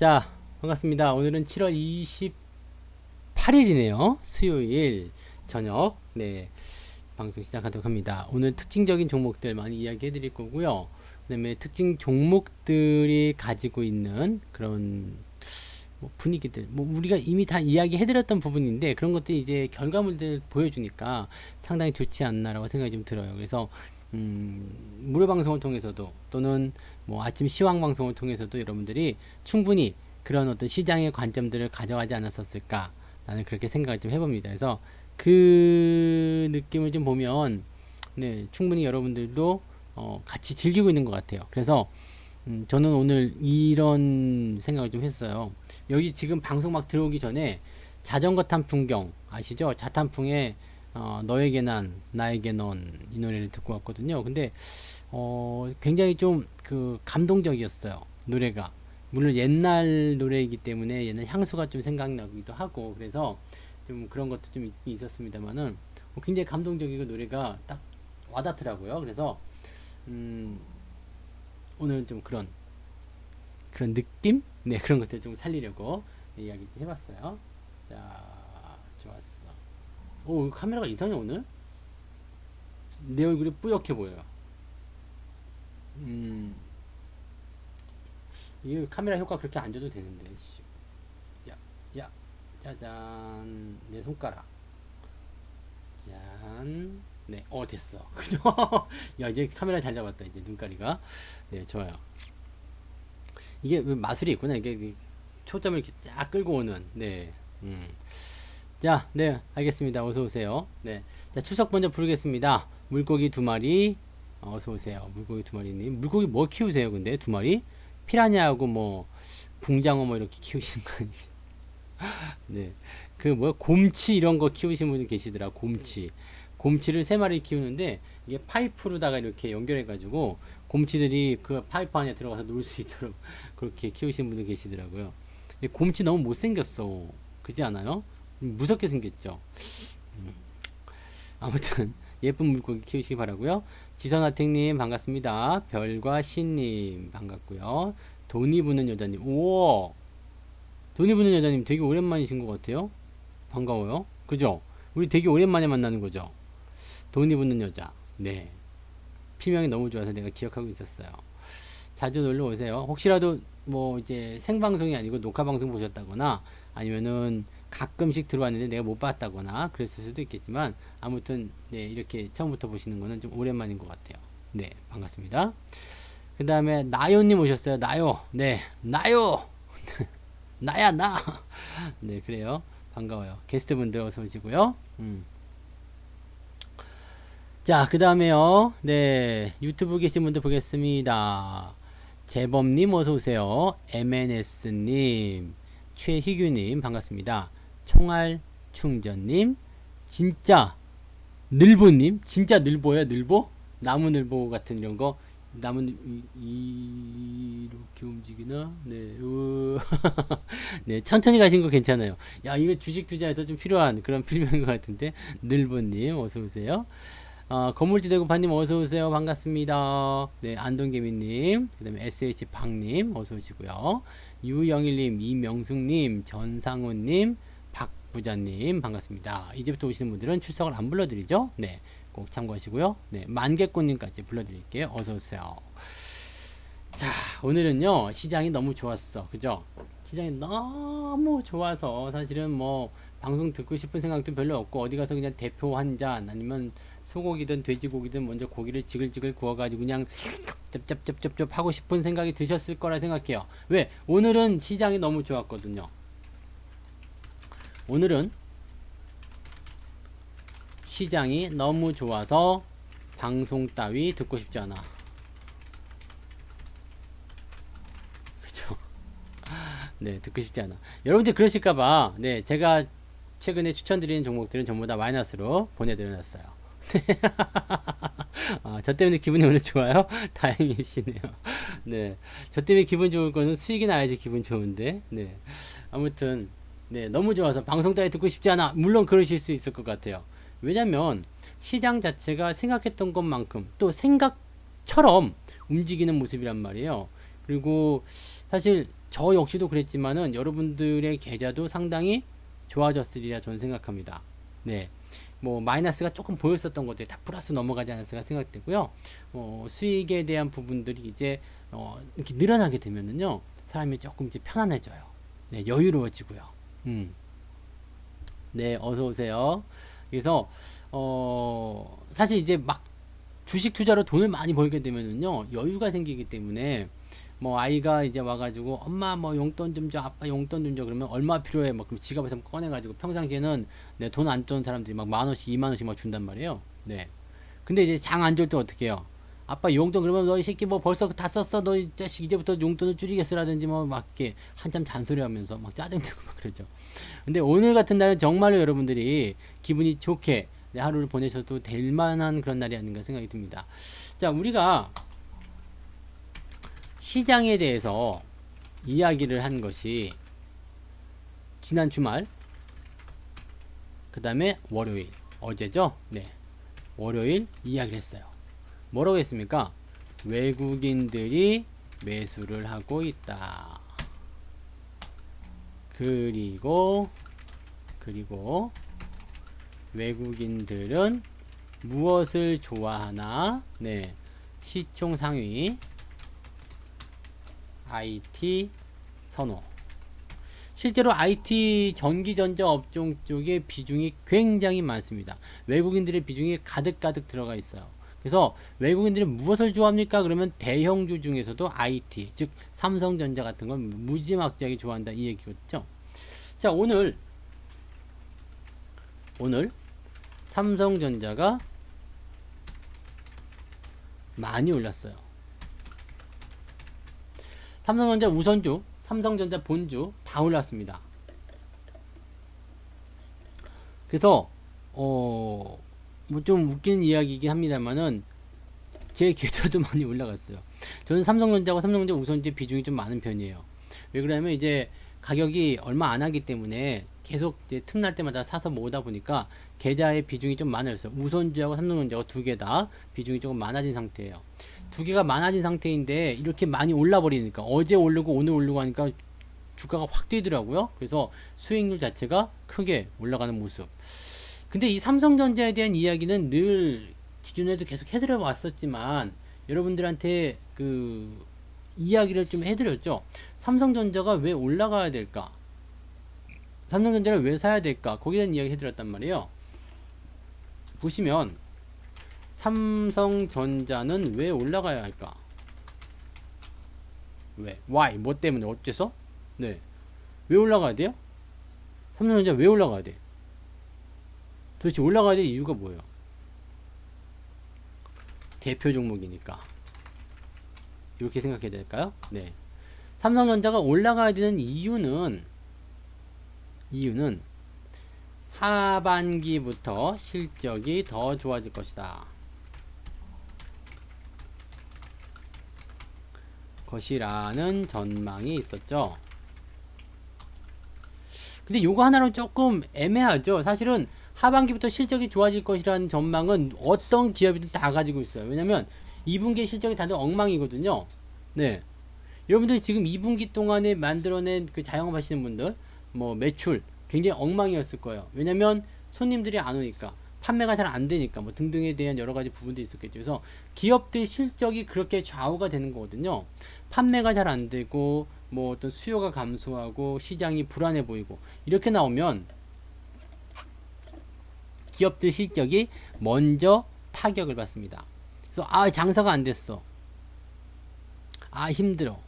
자, 반갑습니다. 오늘은 7월 28일이네요. 수요일 저녁. 네, 방송 시작하도록 합니다. 오늘 특징적인 종목들 많이 이야기해 드릴 거고요. 그다음에 특징 종목들이 가지고 있는 그런 분위기들, 우리가 이미 다 이야기해 드렸던 부분인데 그런 것들이 이제 결과물들 보여주니까 상당히 좋지 않나라고 생각이 좀 들어요. 그래서 무료 방송을 통해서도 또는 아침 시황 방송을 통해서도 여러분들이 충분히 그런 어떤 시장의 관점들을 가져가지 않았었을까, 나는 그렇게 생각을 좀 해봅니다. 그래서 그 느낌을 좀 보면 네, 충분히 여러분들도 같이 즐기고 있는 것 같아요. 그래서 저는 오늘 이런 생각을 좀 했어요. 여기 지금 방송 막 들어오기 전에 자전거 탄 풍경 아시죠? 자탄풍의 너에게 난 나에게 넌, 이 노래를 듣고 왔거든요. 근데 굉장히 좀 그 감동적이었어요, 노래가. 물론 옛날 노래이기 때문에 옛날 향수가 좀 생각나기도 하고, 그래서 좀 그런 것도 좀 있었습니다만은 굉장히 감동적이고 노래가 딱 와닿더라고요. 그래서 오늘은 좀 그런 느낌? 네, 그런 것들 좀 살리려고 이야기 해봤어요. 자, 좋았어. 오, 카메라가 이상해 오늘. 내 얼굴이 뿌옇게 보여요. 이 카메라 효과 그렇게 안 줘도 되는데. 야, 야, 짜잔. 내 손가락. 짠. 네, 됐어. 그죠? 야, 이제 카메라 잘 잡았다. 이제 눈가리가. 네, 좋아요. 이게 마술이 있구나. 이게 초점을 이렇게 쫙 끌고 오는. 네. 자, 네, 알겠습니다. 어서 오세요. 네. 자, 추석 먼저 부르겠습니다. 물고기 두 마리. 어서 오세요. 물고기 두 마리님. 물고기 뭐 키우세요, 근데? 두 마리? 피라냐하고 붕장어 이렇게 키우시는 거 아니에요? 네. 그 곰치 이런 거 키우시는 분이 계시더라. 곰치. 곰치를 세 마리 키우는데 이게 파이프로다가 이렇게 연결해 가지고 곰치들이 그 파이프 안에 들어가서 놀 수 있도록 그렇게 키우시는 분도 계시더라고요. 근데 곰치 너무 못생겼어. 그지 않아요? 무섭게 생겼죠. 아무튼 예쁜 물고기 키우시기 바라고요. 지선아택님 반갑습니다. 별과 신님 반갑고요. 돈이 부는 여자님, 우와, 돈이 부는 여자님 되게 오랜만이신 것 같아요. 반가워요. 그죠? 우리 되게 오랜만에 만나는 거죠. 돈이 부는 여자. 네. 피명이 너무 좋아서 내가 기억하고 있었어요. 자주 놀러 오세요. 혹시라도 이제 생방송이 아니고 녹화 방송 보셨다거나 아니면은 가끔씩 들어왔는데 내가 못 봤다거나 그랬을 수도 있겠지만, 아무튼 네, 이렇게 처음부터 보시는 거는 좀 오랜만인 것 같아요. 네, 반갑습니다. 그 다음에 나요님 오셨어요. 나요. 네, 나요. 나야 나. 네, 그래요. 반가워요. 게스트분들 어서 오시고요. 자, 그 다음에요. 네, 유튜브 계신 분들 보겠습니다. 재범님 어서오세요. MNS님, 최희규님 반갑습니다. 총알충전님, 진짜 늘보님, 진짜 늘보야, 늘보? 나무늘보 같은 이런 거. 나무 이렇게 움직이나? 네, 네, 천천히 가신 거 괜찮아요. 야, 이거 주식 투자에서 좀 필요한 그런 필명인 것 같은데. 늘보님 어서오세요. 건물지대구파님 어서오세요. 반갑습니다. 네, 안동개미님, 그 다음에 SH팡님 어서오시고요. 유영일님, 이명숙님, 전상훈님, 박부자님 반갑습니다. 이제부터 오시는 분들은 출석을 안 불러드리죠? 네, 꼭 참고하시고요. 네, 만개꽃님까지 불러드릴게요. 어서오세요. 자, 오늘은요, 시장이 너무 좋았어. 그죠? 시장이 너무 좋아서 사실은 방송 듣고 싶은 생각도 별로 없고, 어디 가서 그냥 대표 한 잔 아니면 소고기든 돼지고기든 먼저 고기를 지글지글 구워가지고 그냥 짭짭짭짭짭 하고 싶은 생각이 드셨을 거라 생각해요. 왜? 오늘은 시장이 너무 좋았거든요. 오늘은 시장이 너무 좋아서 방송 따위 듣고 싶지 않아. 그죠? 네, 듣고 싶지 않아. 여러분들 그러실까봐, 네, 제가 최근에 추천드리는 종목들은 전부 다 마이너스로 보내드려놨어요. 저 때문에 기분이 오늘 좋아요? 다행이시네요. 네. 저 때문에 기분 좋을 거는 수익이 나야지 기분 좋은데. 네. 아무튼, 네. 너무 좋아서 방송 따위 듣고 싶지 않아. 물론 그러실 수 있을 것 같아요. 왜냐면, 시장 자체가 생각했던 것만큼 또 생각처럼 움직이는 모습이란 말이에요. 그리고 사실 저 역시도 그랬지만은 여러분들의 계좌도 상당히 좋아졌으리라 저는 생각합니다. 네. 뭐 마이너스가 조금 보였었던 것들이 다 플러스 넘어가지 않았을까 생각되고요. 수익에 대한 부분들이 이제 이렇게 늘어나게 되면은요, 사람이 조금 이제 편안해져요. 네, 여유로워지고요. 네, 어서 오세요. 그래서 사실 이제 막 주식 투자로 돈을 많이 벌게 되면은요, 여유가 생기기 때문에 뭐 아이가 이제 와가지고 엄마 뭐 용돈 좀 줘, 아빠 용돈 좀 줘, 그러면 얼마 필요해, 막 그럼 지갑에서 꺼내가지고, 평상시에는 네, 돈 안 줬던 사람들이 막 10,000원씩 20,000원씩 막 준단 말이에요. 네. 근데 이제 장 안 줄 때 어떻게 해요? 아빠 용돈, 그러면 너 이 새끼 뭐 벌써 다 썼어, 너 이 자식 이제부터 용돈을 줄이겠어라든지 뭐 막 이렇게 한참 잔소리하면서 막 짜증내고 막 그러죠. 근데 오늘 같은 날은 정말로 여러분들이 기분이 좋게 네, 하루를 보내셔도 될 만한 그런 날이 아닌가 생각이 듭니다. 자, 우리가 시장에 대해서 이야기를 한 것이 지난 주말, 그 다음에 월요일, 어제죠? 네. 월요일 이야기를 했어요. 뭐라고 했습니까? 외국인들이 매수를 하고 있다. 그리고 외국인들은 무엇을 좋아하나? 네. 시총 상위 IT 선호. 실제로 IT 전기전자 업종 쪽에 비중이 굉장히 많습니다. 외국인들의 비중이 가득가득 들어가 있어요. 그래서 외국인들은 무엇을 좋아합니까? 그러면 대형주 중에서도 IT, 즉 삼성전자 같은 걸 무지막지하게 좋아한다 이 얘기겠죠. 자, 오늘 삼성전자가 많이 올랐어요. 삼성전자 우선주, 삼성전자 본주 다 올랐습니다. 그래서 뭐 좀 웃기는 이야기이긴 합니다만은 제 계좌도 많이 올라갔어요. 저는 삼성전자와 삼성전자 우선주의 비중이 좀 많은 편이에요. 왜 그러냐면 이제 가격이 얼마 안 하기 때문에 계속 이제 틈날 때마다 사서 모으다 보니까 계좌의 비중이 좀 많아졌어요. 우선주하고 삼성전자가 두 개 다 비중이 조금 많아진 상태예요. 두 개가 많아진 상태인데 이렇게 많이 올라 버리니까, 어제 오르고 오늘 오르고 하니까 주가가 확 뛰더라고요. 그래서 수익률 자체가 크게 올라가는 모습. 근데 이 삼성전자에 대한 이야기는 늘 기존에도 계속 해드려 왔었지만 여러분들한테 그 이야기를 좀 해드렸죠. 삼성전자가 왜 올라가야 될까? 삼성전자를 왜 사야 될까? 거기에 대한 이야기 해드렸단 말이에요. 보시면 삼성전자는 왜 올라가야 할까? 왜? Why? 뭐 때문에? 어째서? 네. 왜 올라가야 돼요? 삼성전자 왜 올라가야 돼? 도대체 올라가야 될 이유가 뭐예요? 대표 종목이니까. 이렇게 생각해야 될까요? 네. 삼성전자가 올라가야 되는 이유는 하반기부터 실적이 더 좋아질 것이다. 것이라는 전망이 있었죠. 근데 요거 하나로 조금 애매하죠. 사실은 하반기부터 실적이 좋아질 것이라는 전망은 어떤 기업이든 다 가지고 있어요. 왜냐면 2분기 실적이 다들 엉망이거든요. 네. 여러분들이 지금 2분기 동안에 만들어낸 그 자영업 하시는 분들, 뭐 매출 굉장히 엉망이었을 거예요. 왜냐면 손님들이 안 오니까, 판매가 잘 안 되니까, 뭐 등등에 대한 여러 가지 부분도 있었겠죠. 그래서 기업들 실적이 그렇게 좌우가 되는 거거든요. 판매가 잘 안 되고, 뭐 어떤 수요가 감소하고, 시장이 불안해 보이고, 이렇게 나오면 기업들 실적이 먼저 타격을 받습니다. 그래서 장사가 안 됐어. 힘들어.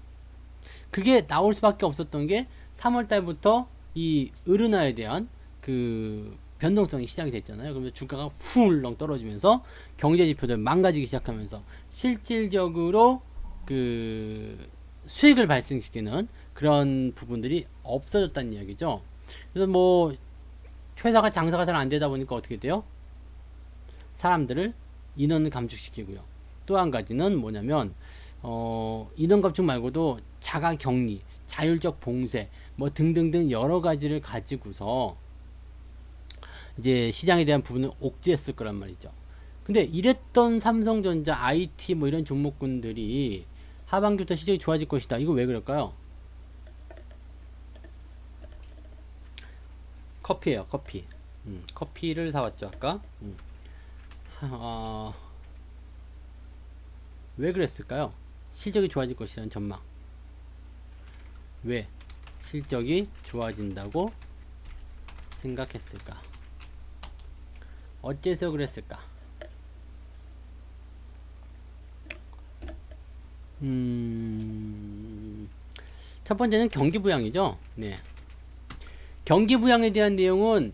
그게 나올 수밖에 없었던 게 3월 달부터 이 으르나에 대한 그 변동성이 시작이 됐잖아요. 그러면 주가가 훌렁 떨어지면서 경제 지표들 망가지기 시작하면서 실질적으로 그 수익을 발생시키는 그런 부분들이 없어졌다는 이야기죠. 그래서 뭐 회사가 장사가 잘 안 되다 보니까 어떻게 돼요? 사람들을 인원을 감축시키고요. 또 한 가지는 뭐냐면 인원 감축 말고도 자가 격리, 자율적 봉쇄, 뭐 등등등 여러 가지를 가지고서 이제 시장에 대한 부분을 옥죄했을 거란 말이죠. 근데 이랬던 삼성전자, IT 뭐 이런 종목군들이 하반기부터 실적이 좋아질 것이다. 이거 왜 그럴까요? 커피예요, 커피. 커피를 사왔죠, 아까. 어, 왜 그랬을까요? 실적이 좋아질 것이라는 전망. 왜 실적이 좋아진다고 생각했을까? 어째서 그랬을까? 첫 번째는 경기 부양이죠. 네. 경기 부양에 대한 내용은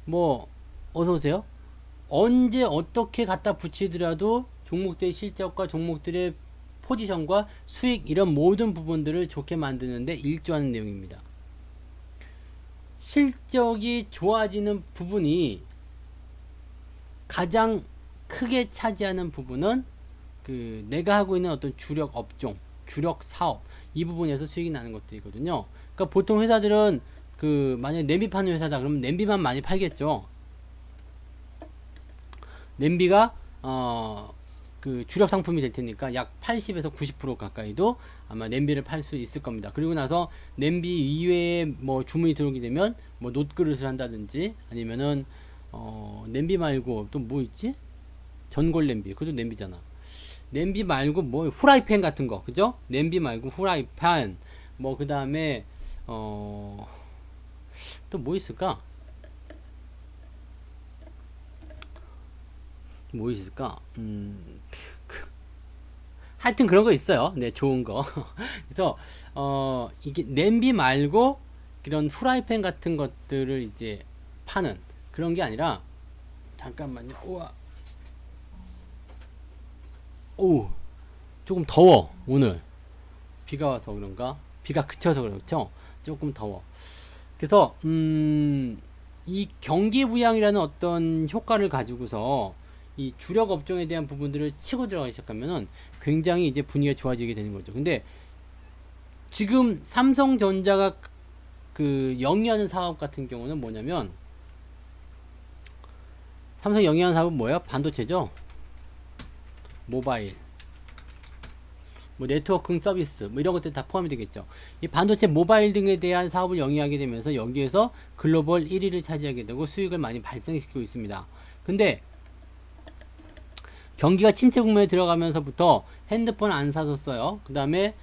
뭐 어서 오세요. 언제 어떻게 갖다 붙이더라도 종목들의 실적과 종목들의 포지션과 수익 이런 모든 부분들을 좋게 만드는데 일조하는 내용입니다. 실적이 좋아지는 부분이 가장 크게 차지하는 부분은 그 내가 하고 있는 어떤 주력 업종, 주력 사업 이 부분에서 수익이 나는 것들이거든요. 그러니까 보통 회사들은 그 만약에 냄비 파는 회사다 그러면 냄비만 많이 팔겠죠. 냄비가 그 주력 상품이 될 테니까 약 80에서 90% 가까이도 아마 냄비를 팔 수 있을 겁니다. 그리고 나서 냄비 이외에 뭐 주문이 들어오게 되면 뭐 놋그릇을 한다든지 아니면은 냄비 말고 또 뭐 있지? 전골 냄비. 그것도 냄비잖아. 냄비 말고 뭐 후라이팬 같은 거. 그죠? 냄비 말고 후라이팬. 뭐 그다음에 또 뭐 있을까? 뭐 있을까? 하여튼 그런 거 있어요. 네, 좋은 거. 그래서 이게 냄비 말고 이런 후라이팬 같은 것들을 이제 파는 그런 게 아니라 잠깐만요. 우와. 오, 조금 더워 오늘. 비가 와서 그런가? 비가 그쳐서 그렇죠. 조금 더워. 그래서 이 경기 부양이라는 어떤 효과를 가지고서 이 주력 업종에 대한 부분들을 치고 들어가기 시작하면은 굉장히 이제 분위기가 좋아지게 되는 거죠. 근데 지금 삼성전자가 그 영위하는 사업 같은 경우는 뭐냐면 삼성 영위하는 사업은 뭐예요? 반도체죠. 모바일, 뭐 네트워킹 서비스, 뭐 이런 것들 다 포함이 되겠죠. 이 반도체 모바일 등에 대한 사업을 영위하게 되면서 여기에서 글로벌 1위를 차지하게 되고 수익을 많이 발생시키고 있습니다. 근데 경기가 침체 국면에 들어가면서부터 핸드폰 안 사줬어요. 그 다음에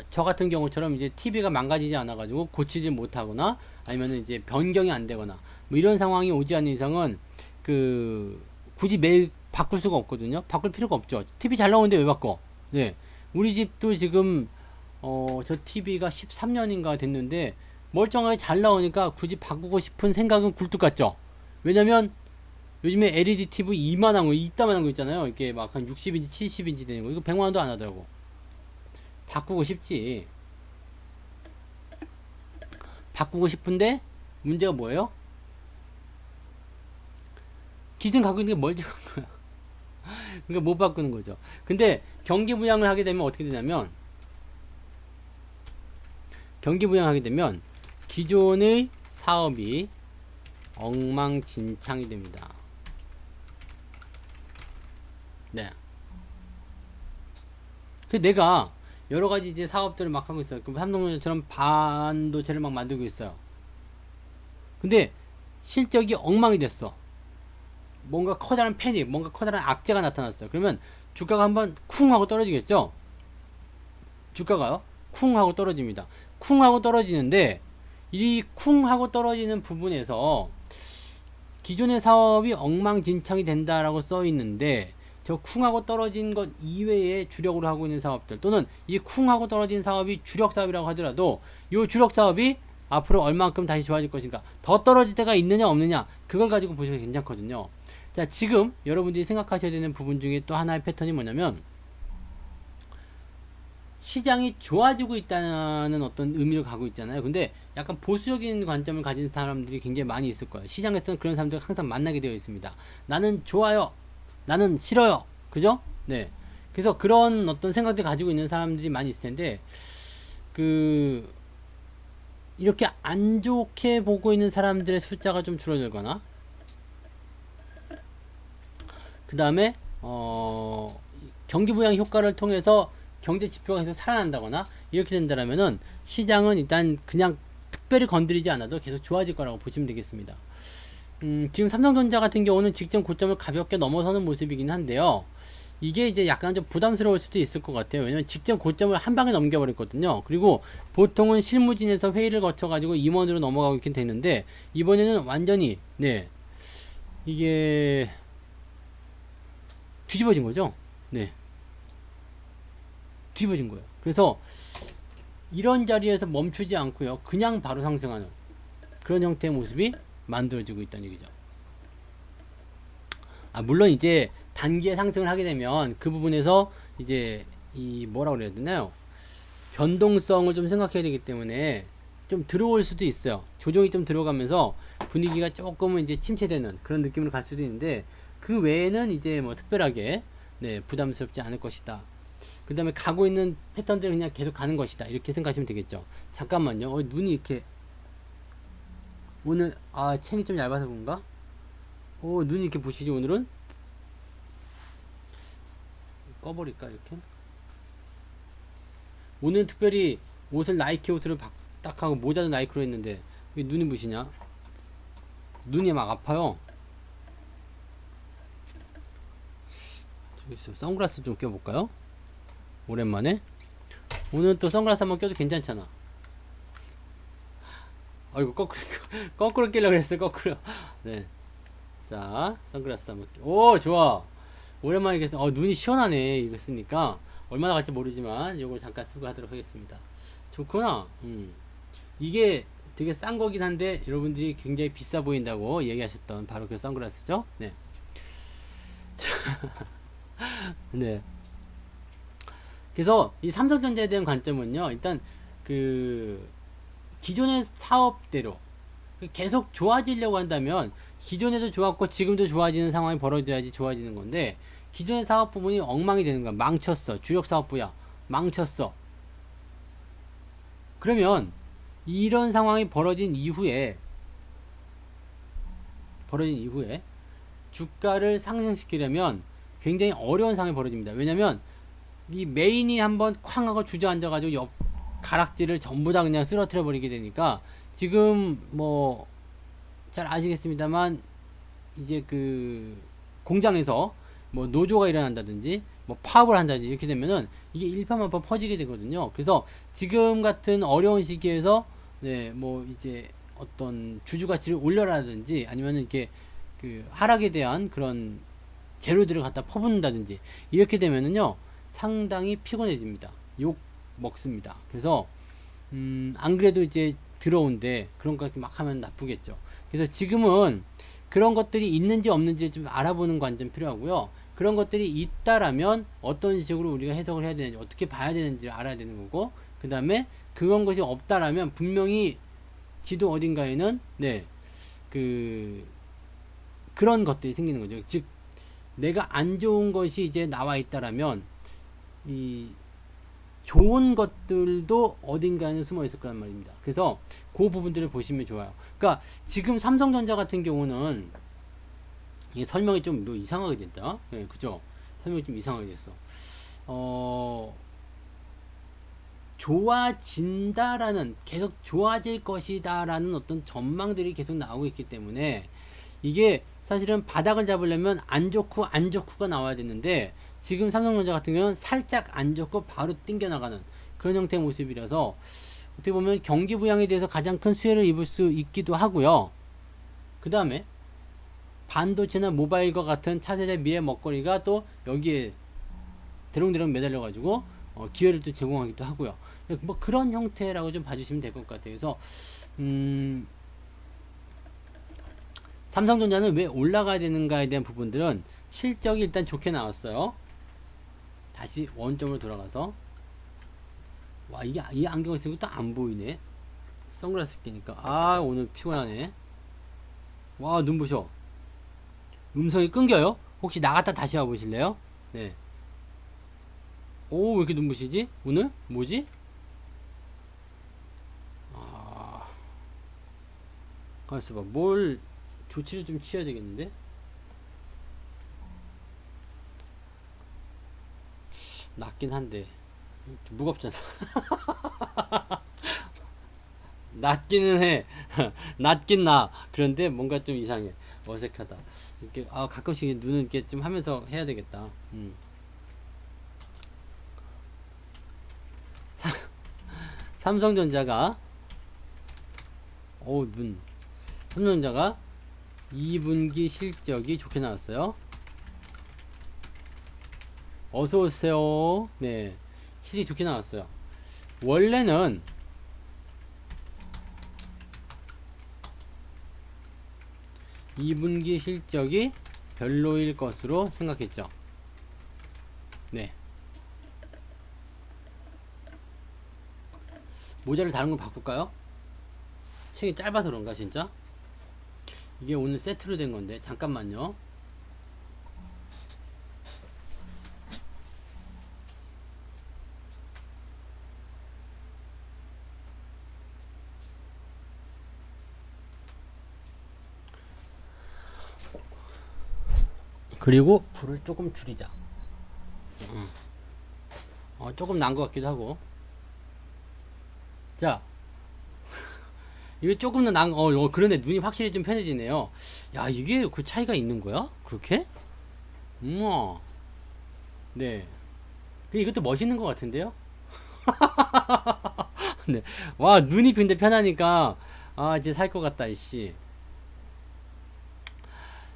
저 같은 경우처럼 이제 TV가 망가지지 않아가지고 고치지 못하거나 아니면 이제 변경이 안 되거나 뭐 이런 상황이 오지 않는 이상은 그 굳이 매일 바꿀 수가 없거든요. 바꿀 필요가 없죠. TV 잘 나오는데 왜 바꿔? 네. 우리 집도 지금 저 TV가 13년인가 됐는데 멀쩡하게 잘 나오니까 굳이 바꾸고 싶은 생각은 굴뚝 같죠. 왜냐면 요즘에 LED TV 이만한 거, 이따만한 거 있잖아요. 이렇게 막 한 60인치, 70인치 되는 거. 이거 100만원도 안 하더라고. 바꾸고 싶지. 바꾸고 싶은데, 문제가 뭐예요? 기존 갖고 있는 게 멀쩡한 거야. 그러니까 못 바꾸는 거죠. 근데 경기 부양을 하게 되면 어떻게 되냐면, 경기 부양하게 되면, 기존의 사업이 엉망진창이 됩니다. 네. 그 내가 여러 가지 이제 사업들을 막 하고 있어요. 그럼 삼성전자처럼 반도체를 막 만들고 있어요. 근데 실적이 엉망이 됐어. 뭔가 커다란 패닉, 뭔가 커다란 악재가 나타났어요. 그러면 주가가 한번 쿵 하고 떨어지겠죠? 주가가요? 쿵 하고 떨어집니다. 쿵 하고 떨어지는데 이 쿵 하고 떨어지는 부분에서 기존의 사업이 엉망진창이 된다라고 써 있는데 저 쿵하고 떨어진 것 이외에 주력으로 하고 있는 사업들 또는 이 쿵하고 떨어진 사업이 주력 사업이라고 하더라도 이 주력 사업이 앞으로 얼만큼 다시 좋아질 것인가 더 떨어질 때가 있느냐 없느냐 그걸 가지고 보셔도 괜찮거든요. 자, 지금 여러분들이 생각하셔야 되는 부분 중에 또 하나의 패턴이 뭐냐면 시장이 좋아지고 있다는 어떤 의미를 가고 있잖아요. 근데 약간 보수적인 관점을 가진 사람들이 굉장히 많이 있을 거예요. 시장에서는 그런 사람들 항상 만나게 되어 있습니다. 나는 좋아요. 나는 싫어요. 그죠? 네. 그래서 그런 어떤 생각들 가지고 있는 사람들이 많이 있을 텐데, 이렇게 안 좋게 보고 있는 사람들의 숫자가 좀 줄어들거나, 그 다음에, 경기 부양 효과를 통해서 경제 지표가 계속 살아난다거나 이렇게 된다면은 시장은 일단 그냥 특별히 건드리지 않아도 계속 좋아질 거라고 보시면 되겠습니다. 지금 삼성전자 같은 경우는 직전 고점을 가볍게 넘어서는 모습이긴 한데요. 이게 이제 약간 좀 부담스러울 수도 있을 것 같아요. 왜냐면 직전 고점을 한 방에 넘겨버렸거든요. 그리고 보통은 실무진에서 회의를 거쳐가지고 임원으로 넘어가고 이렇게 되는데, 이번에는 완전히, 네, 이게 뒤집어진 거죠. 네, 뒤집어진 거예요. 그래서 이런 자리에서 멈추지 않고요, 그냥 바로 상승하는 그런 형태의 모습이 만들어지고 있다는 얘기죠. 물론 이제 단기에 상승을 하게 되면 그 부분에서 이제 이 뭐라고 그래야 되나요? 변동성을 좀 생각해야 되기 때문에 좀 들어올 수도 있어요. 조정이 좀 들어가면서 분위기가 조금은 이제 침체되는 그런 느낌으로 갈 수도 있는데, 그 외에는 이제 뭐 특별하게 네, 부담스럽지 않을 것이다. 그 다음에 가고 있는 패턴들을 그냥 계속 가는 것이다. 이렇게 생각하시면 되겠죠. 잠깐만요. 눈이 이렇게 오늘 챙이 좀 얇아서 그런가? 눈이 이렇게 부시지 오늘은? 꺼버릴까 이렇게? 오늘 특별히 옷을 나이키 옷으로 딱 하고 모자도 나이키로 했는데 왜 눈이 부시냐? 눈이 막 아파요. 저기 있어. 선글라스 좀 껴볼까요? 오랜만에. 오늘 또 선글라스 한번 껴도 괜찮잖아. 아이고 거꾸로 끼려고 그랬어. 거꾸로. 네. 자, 선글라스 한번 오, 좋아. 오랜만에 껴서 눈이 시원하네. 이거 쓰니까 얼마나 갈지 모르지만 이걸 잠깐 쓰고 하도록 하겠습니다. 좋구나. 이게 되게 싼 거긴 한데 여러분들이 굉장히 비싸 보인다고 얘기하셨던 바로 그 선글라스죠. 네. 네. 그래서 이 삼성전자에 대한 관점은요, 일단 그 기존의 사업대로 계속 좋아지려고 한다면 기존에도 좋았고 지금도 좋아지는 상황이 벌어져야지 좋아지는 건데, 기존의 사업 부분이 엉망이 되는 거야. 망쳤어. 주력 사업부야. 망쳤어. 그러면 이런 상황이 벌어진 이후에 주가를 상승시키려면 굉장히 어려운 상황이 벌어집니다. 왜냐면 이 메인이 한번 쾅 하고 주저앉아가지고 옆 가락지를 전부 다 그냥 쓰러뜨려 버리게 되니까, 지금 뭐 잘 아시겠습니다만 이제 그 공장에서 뭐 노조가 일어난다든지 뭐 파업을 한다든지 이렇게 되면은 이게 일파만파 퍼지게 되거든요. 그래서 지금 같은 어려운 시기에서 네, 뭐 이제 어떤 주주 가치를 올려라든지 아니면은 이렇게 그 하락에 대한 그런 재료들을 갖다 퍼붓는다든지 이렇게 되면은요, 상당히 피곤해집니다. 욕 먹습니다. 그래서 안 그래도 이제 들어온데 그런 거 막 하면 나쁘겠죠. 그래서 지금은 그런 것들이 있는지 없는지 좀 알아보는 관점 필요하고요. 그런 것들이 있다라면 어떤 식으로 우리가 해석을 해야 되는지, 어떻게 봐야 되는지를 알아야 되는 거고, 그 다음에 그런 것이 없다라면 분명히 지도 어딘가에는 네, 그런 것들이 생기는 거죠. 즉 내가 안 좋은 것이 이제 나와 있다라면 이 좋은 것들도 어딘가에는 숨어 있을 거란 말입니다. 그래서 그 부분들을 보시면 좋아요. 그러니까 지금 삼성전자 같은 경우는 이게 설명이 좀 뭐 이상하게 됐다. 네, 그죠? 설명이 좀 이상하게 됐어. 좋아진다라는, 계속 좋아질 것이다라는 어떤 전망들이 계속 나오고 있기 때문에 이게 사실은 바닥을 잡으려면 안 좋고가 나와야 되는데, 지금 삼성전자 같은 경우는 살짝 안 좋고 바로 띵겨나가는 그런 형태의 모습이라서 어떻게 보면 경기 부양에 대해서 가장 큰 수혜를 입을 수 있기도 하고요. 그 다음에 반도체나 모바일과 같은 차세대 미래 먹거리가 또 여기에 대롱대롱 매달려가지고 기회를 또 제공하기도 하고요. 뭐 그런 형태라고 좀 봐주시면 될 것 같아요. 그래서 삼성전자는 왜 올라가야 되는가에 대한 부분들은 실적이 일단 좋게 나왔어요. 다시 원점으로 돌아가서, 와, 이게 이 안경을 쓰고 또 안 보이네. 선글라스 끼니까 오늘 피곤하네. 와, 눈부셔. 음성이 끊겨요? 혹시 나갔다 다시 와보실래요? 네. 오, 왜 이렇게 눈부시지? 오늘? 뭐지? 가만있어 봐. 뭘 조치를 좀 취해야 되겠는데? 낫긴 한데 좀 무겁잖아. 낫기는 해. 낫긴 나. 그런데 뭔가 좀 이상해. 어색하다. 이렇게 아 가끔씩 눈을 이렇게 좀 하면서 해야 되겠다. 삼성전자가 눈. 삼성전자가 2분기 실적이 좋게 나왔어요. 어서 오세요. 네. 실적이 좋게 나왔어요. 원래는 2분기 실적이 별로일 것으로 생각했죠. 네. 모자를 다른 걸 바꿀까요? 책이 짧아서 그런가 진짜? 이게 오늘 세트로 된 건데 잠깐만요. 그리고 불을 조금 줄이자. 조금 난 것 같기도 하고. 자, 이게 조금 더 그런데 눈이 확실히 좀 편해지네요. 야, 이게 그 차이가 있는 거야? 그렇게? 우와. 네. 이것도 멋있는 것 같은데요? 네. 와, 눈이 근데 편하니까, 아, 이제 살 것 같다, 이씨.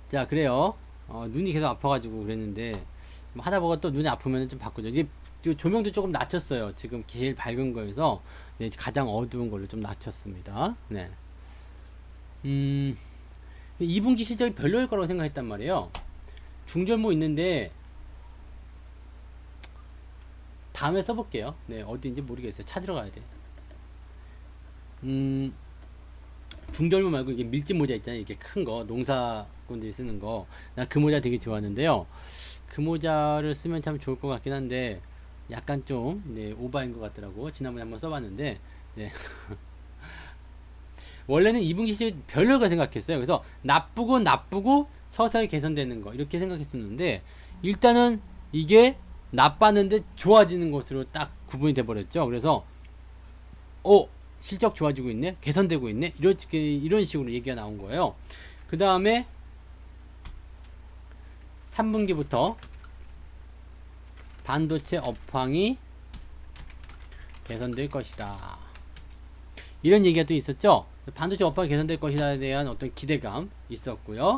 자, 그래요. 눈이 계속 아파가지고 그랬는데, 뭐 하다 보가 또 눈이 아프면 좀 바꾸죠. 이게 조명도 조금 낮췄어요. 지금 제일 밝은 거에서, 네, 가장 어두운 걸로 좀 낮췄습니다. 네. 2분기 실적이 별로일 거라고 생각했단 말이에요. 중절모 있는데, 다음에 써볼게요. 네, 어디인지 모르겠어요. 찾으러 가야 돼. 중절모 말고 이게 밀짚 모자 있잖아요. 이게 큰 거, 농사꾼들이 쓰는 거. 나 그 모자 되게 좋아하는데요. 그 모자를 쓰면 참 좋을 것 같긴 한데, 약간 좀, 네, 오바인 것 같더라고. 지난번에 한번 써봤는데, 네. 원래는 2분기 실적 별로가 생각했어요. 그래서 나쁘고 서서히 개선되는 거, 이렇게 생각했었는데, 일단은 이게 나빴는데 좋아지는 것으로 딱 구분이 돼버렸죠. 그래서 실적 좋아지고 있네, 개선되고 있네, 이런 식으로 얘기가 나온 거예요. 그 다음에 3분기부터 반도체 업황이 개선될 것이다, 이런 얘기가 또 있었죠. 반도체 업황이 개선될 것이다에 대한 어떤 기대감 있었고요.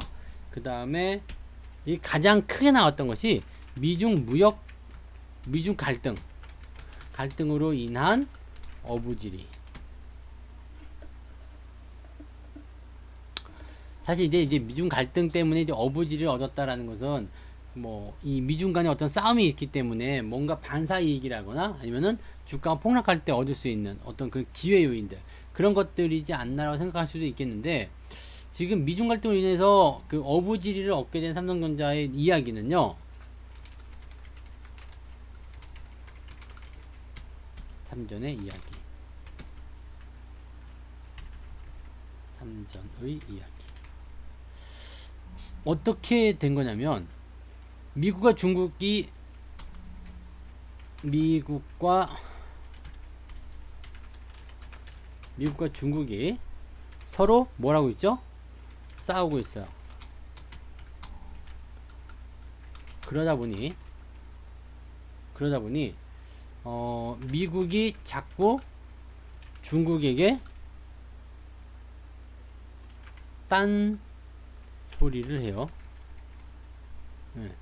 그 다음에 가장 크게 나왔던 것이 미중 갈등으로 인한 어부지리. 사실 이제 미중 갈등 때문에 이제 어부지리를 얻었다라는 것은 뭐 이 미중 간의 어떤 싸움이 있기 때문에 뭔가 반사 이익이라거나 아니면은 주가가 폭락할 때 얻을 수 있는 어떤 그 기회 요인들, 그런 것들이지 않나라고 생각할 수도 있겠는데, 지금 미중 갈등으로 인해서 그 어부지리를 얻게 된 삼성전자의 이야기는요, 삼전의 이야기. 삼전의 이야기. 어떻게 된 거냐면, 미국과 중국이 서로 뭐라고 있죠? 싸우고 있어요. 그러다 보니 미국이 자꾸 중국에게 딴 소리를 해요. 네.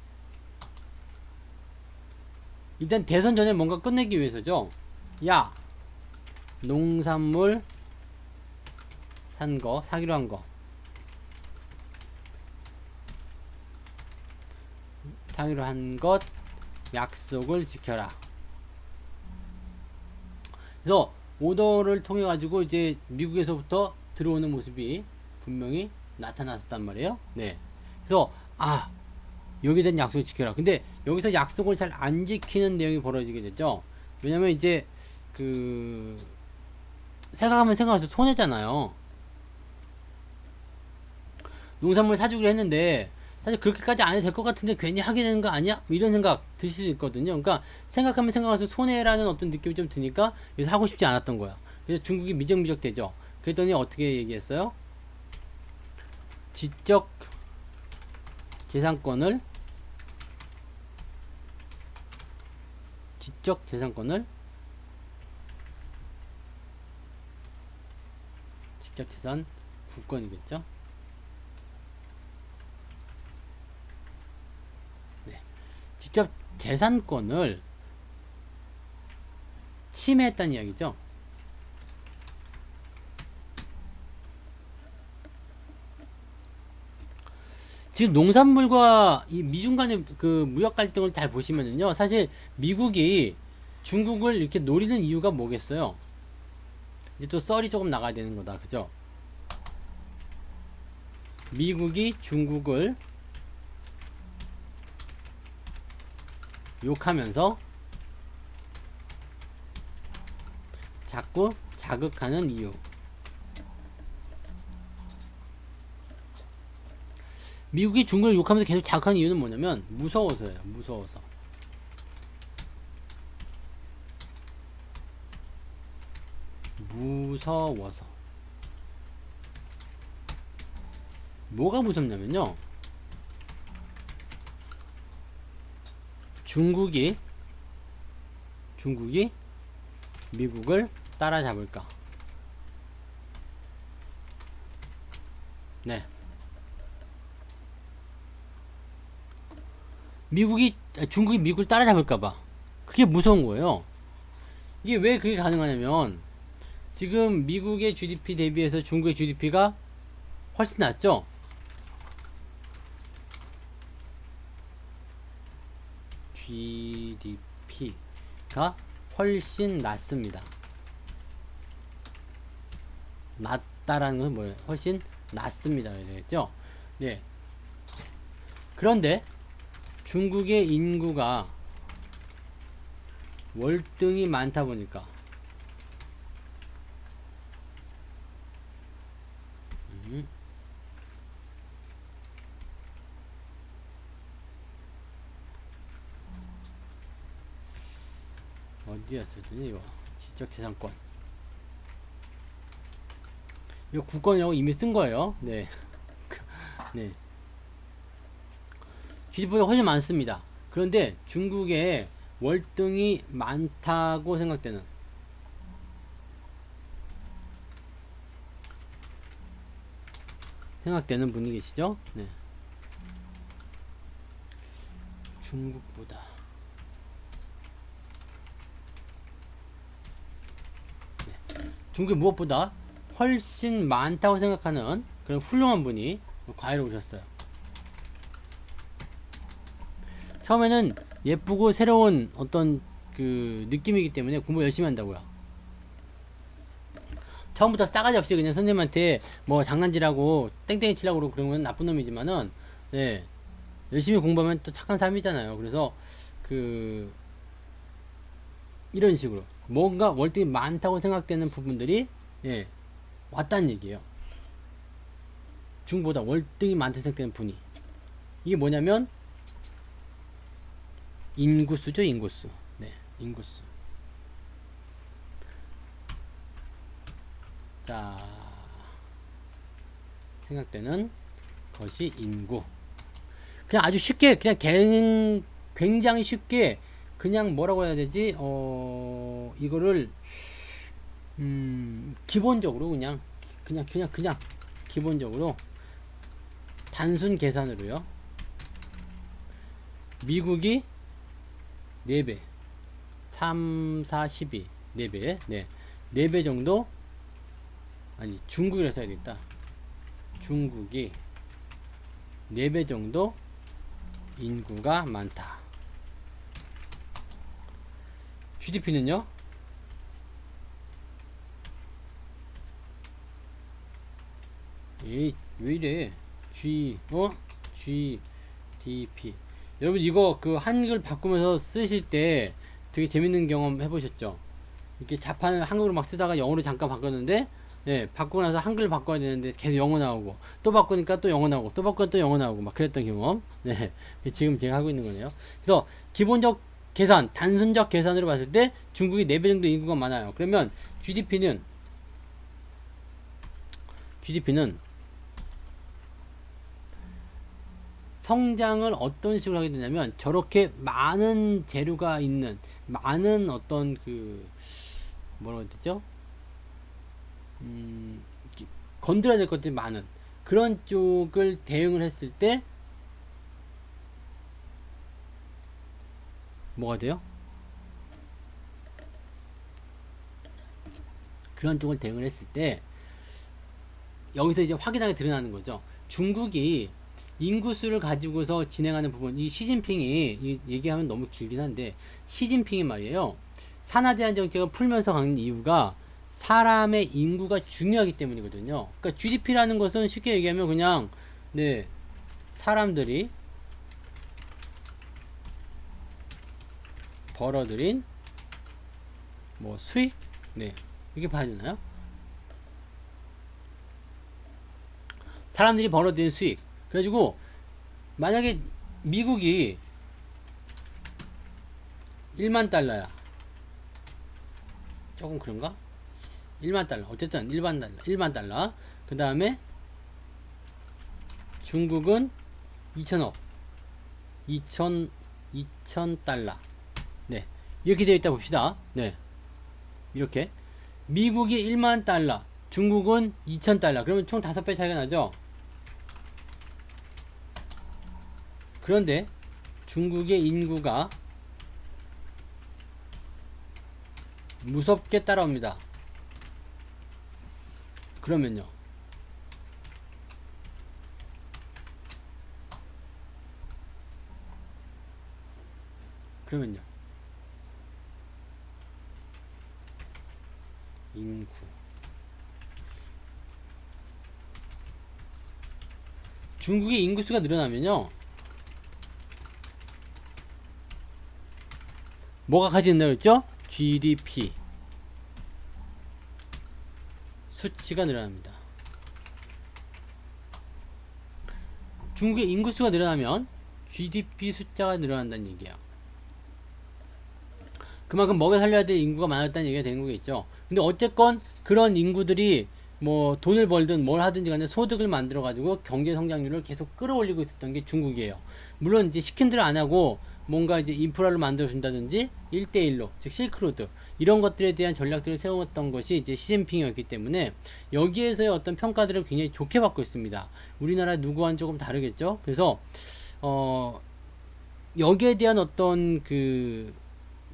일단 대선 전에 뭔가 끝내기 위해서죠. 야, 농산물 사기로 한 거, 약속을 지켜라. 그래서 오더를 통해 가지고 이제 미국에서부터 들어오는 모습이 분명히 나타났단 말이에요. 네. 그래서 여기에 대한 약속을 지켜라. 근데 여기서 약속을 잘 안 지키는 내용이 벌어지게 되죠. 왜냐면 이제 생각하면 생각할수록 손해잖아요. 농산물 사주기로 했는데 사실 그렇게까지 안 해도 될 것 같은데 괜히 하게 되는 거 아니야? 뭐 이런 생각 드실 수 있거든요. 그러니까 생각하면 생각할수록 손해라는 어떤 느낌이 좀 드니까 그래서 하고 싶지 않았던 거야. 그래서 중국이 미적미적 되죠. 그랬더니 어떻게 얘기했어요? 지적 재산권을 지적 재산권을 직접 재산 구권이겠죠. 네. 직접 재산권을 침해했다는 이야기죠. 지금 농산물과 이 미중 간의 그 무역 갈등을 잘 보시면은요, 사실 미국이 중국을 이렇게 노리는 이유가 뭐겠어요? 이제 또 썰이 조금 나가야 되는 거다, 그죠? 미국이 중국을 욕하면서 자꾸 자극하는 이유. 미국이 중국을 욕하면서 계속 자극하는 이유는 뭐냐면 무서워서예요. 무서워서. 무서워서. 뭐가 무섭냐면요, 중국이 미국을 따라잡을까. 네. 중국이 미국을 따라잡을까봐. 그게 무서운 거예요. 이게 왜 그게 가능하냐면, 지금 미국의 GDP 대비해서 중국의 GDP가 훨씬 낮죠? GDP가 훨씬 낮습니다. 낮다라는 건 뭐예요? 훨씬 낮습니다. 그랬죠? 네. 그런데 중국의 인구가 월등히 많다 보니까 어디였었더니 이거 지적재산권, 이거 국권이라고 이미 쓴 거예요. 네. 네. GDP보다 훨씬 많습니다. 그런데 중국에 월등히 많다고 생각되는 분이 계시죠? 네. 중국보다 중국이 무엇보다 훨씬 많다고 생각하는 그런 훌륭한 분이 과외로 오셨어요. 처음에는 예쁘고 새로운 어떤 그 느낌이기 때문에 공부 열심히 한다고요. 처음부터 싸가지 없이 그냥 선생님한테 뭐 장난질하고 땡땡이 치려고 그러고 그런 건 나쁜 놈이지만은, 네, 열심히 공부하면 또 착한 사람이잖아요. 그래서 그 이런 식으로 뭔가 월등히 많다고 생각되는 부분들이, 예, 왔다는 얘기예요. 중보다 월등히 많다고 생각되는 분이. 이게 뭐냐면 인구수죠. 인구수. 네, 인구수. 자, 생각되는 것이 인구. 그냥 아주 쉽게, 그냥 굉장히 쉽게 그냥 뭐라고 해야 되지? 이거를 기본적으로 그냥 기본적으로 단순 계산으로요. 미국이 4배, 3, 4, 12, 4배, 네, 4배 정도, 아니, 중국이라 써야 되겠다. 중국이 4배 정도 인구가 많다. GDP는요? 에이, 왜 이래? GDP. 여러분, 이거 그 한글 바꾸면서 쓰실 때 되게 재밌는 경험 해보셨죠? 이렇게 자판을 한국어로 막 쓰다가 영어로 잠깐 바꿨는데, 예, 바꾸고 나서 한글로 바꿔야 되는데 계속 영어 나오고, 또 바꾸니까 또 영어 나오고, 또 바꾸니까 또 영어 나오고, 막 그랬던 경험. 네. 지금 제가 하고 있는 거네요. 그래서 기본적 계산, 단순적 계산으로 봤을 때 중국이 4배 정도 인구가 많아요. 그러면 GDP는 성장을 어떤 식으로 하게 되냐면, 저렇게 많은 재료가 있는, 많은 어떤 뭐라고 해야 되죠? 건드려야 될 것들이 많은 그런 쪽을 대응을 했을 때 뭐가 돼요? 그런 쪽을 대응을 했을 때 여기서 이제 확연하게 드러나는 거죠. 중국이 인구수를 가지고서 진행하는 부분, 이 시진핑이 얘기하면 너무 길긴 한데, 시진핑이 말이에요, 산하 제한 정책을 풀면서 가는 이유가 사람의 인구가 중요하기 때문이거든요. 그러니까 GDP라는 것은 쉽게 얘기하면 그냥 네, 사람들이 벌어들인 뭐 수익, 네, 이렇게 봐야 되나요? 사람들이 벌어들인 수익. 그래가지고 만약에 미국이 1만 달러야, 조금 그런가? 1만 달러, 어쨌든 1만 달러. 그 다음에 중국은 2천억, 2천 달러. 네, 이렇게 되어 있다 봅시다. 네, 이렇게 미국이 1만 달러, 중국은 2천 달러. 그러면 총 5배 차이가 나죠. 그런데 중국의 인구가 무섭게 따라옵니다. 그러면요, 인구, 중국의 인구수가 늘어나면요, 뭐가 가진다고 했죠? GDP 수치가 늘어납니다. 중국의 인구수가 늘어나면 GDP 숫자가 늘어난다는 얘기예요. 그만큼 먹여 살려야 될 인구가 많았다는 얘기가 되는 거겠죠. 근데 어쨌건 그런 인구들이 뭐 돈을 벌든 뭘 하든지 간에 소득을 만들어 가지고 경제 성장률을 계속 끌어올리고 있었던 게 중국이에요. 물론 이제 시킨 대로 안 하고 뭔가 이제 인프라를 만들어 준다든지 1대1로, 즉 실크로드, 이런 것들에 대한 전략들을 세웠던 것이 이제 시진핑이었기 때문에 여기에서의 어떤 평가들을 굉장히 좋게 받고 있습니다. 우리나라 누구와는 조금 다르겠죠. 그래서 여기에 대한 어떤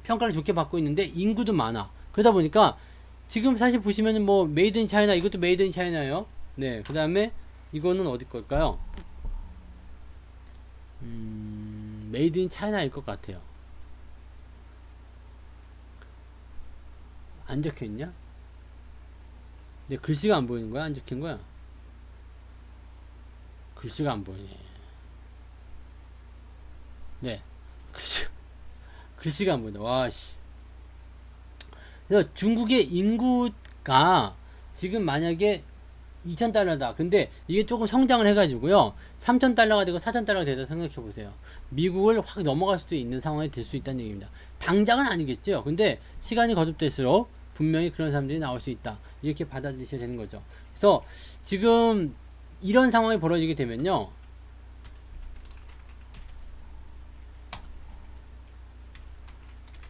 평가를 좋게 받고 있는데 인구도 많아. 그러다 보니까 지금 사실 보시면은 뭐 메이드 인 차이나, 이것도 메이드 인 차이나예요. 네, 그 다음에 이거는 어디 걸까요? 메이드 인 차이나일 것 같아요. 안 적혀있냐? 근데 글씨가 안 보이는 거야? 안 적힌 거야? 글씨가 안 보이네. 네, 글씨가 안 보인다. 와, 씨. 그래서 중국의 인구가 지금 만약에 2,000달러다. 근데 이게 조금 성장을 해가지고요, 3,000달러가 되고 4,000달러가 되다 생각해보세요. 미국을 확 넘어갈 수도 있는 상황이 될 수 있다는 얘기입니다. 당장은 아니겠죠. 근데 시간이 거듭될수록 분명히 그런 사람들이 나올 수 있다. 이렇게 받아들이셔야 되는 거죠. 그래서 지금 이런 상황이 벌어지게 되면요,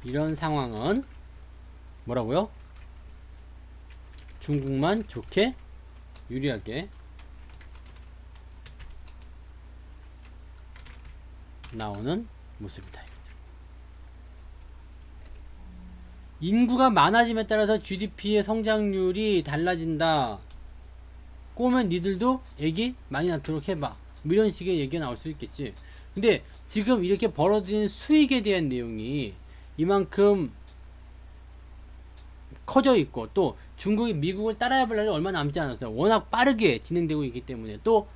이런 상황은 뭐라고요? 중국만 좋게, 유리하게 나오는 모습이다. 인구가 많아짐에 따라서 GDP의 성장률이 달라진다. 꼬면 니들도 애기 많이 낳도록 해봐. 뭐 이런 식의 얘기가 나올 수 있겠지. 근데 지금 이렇게 벌어들인 수익에 대한 내용이 이만큼 커져 있고, 또 중국이 미국을 따라야 할 날이 얼마 남지 않았어요. 워낙 빠르게 진행되고 있기 때문에. 또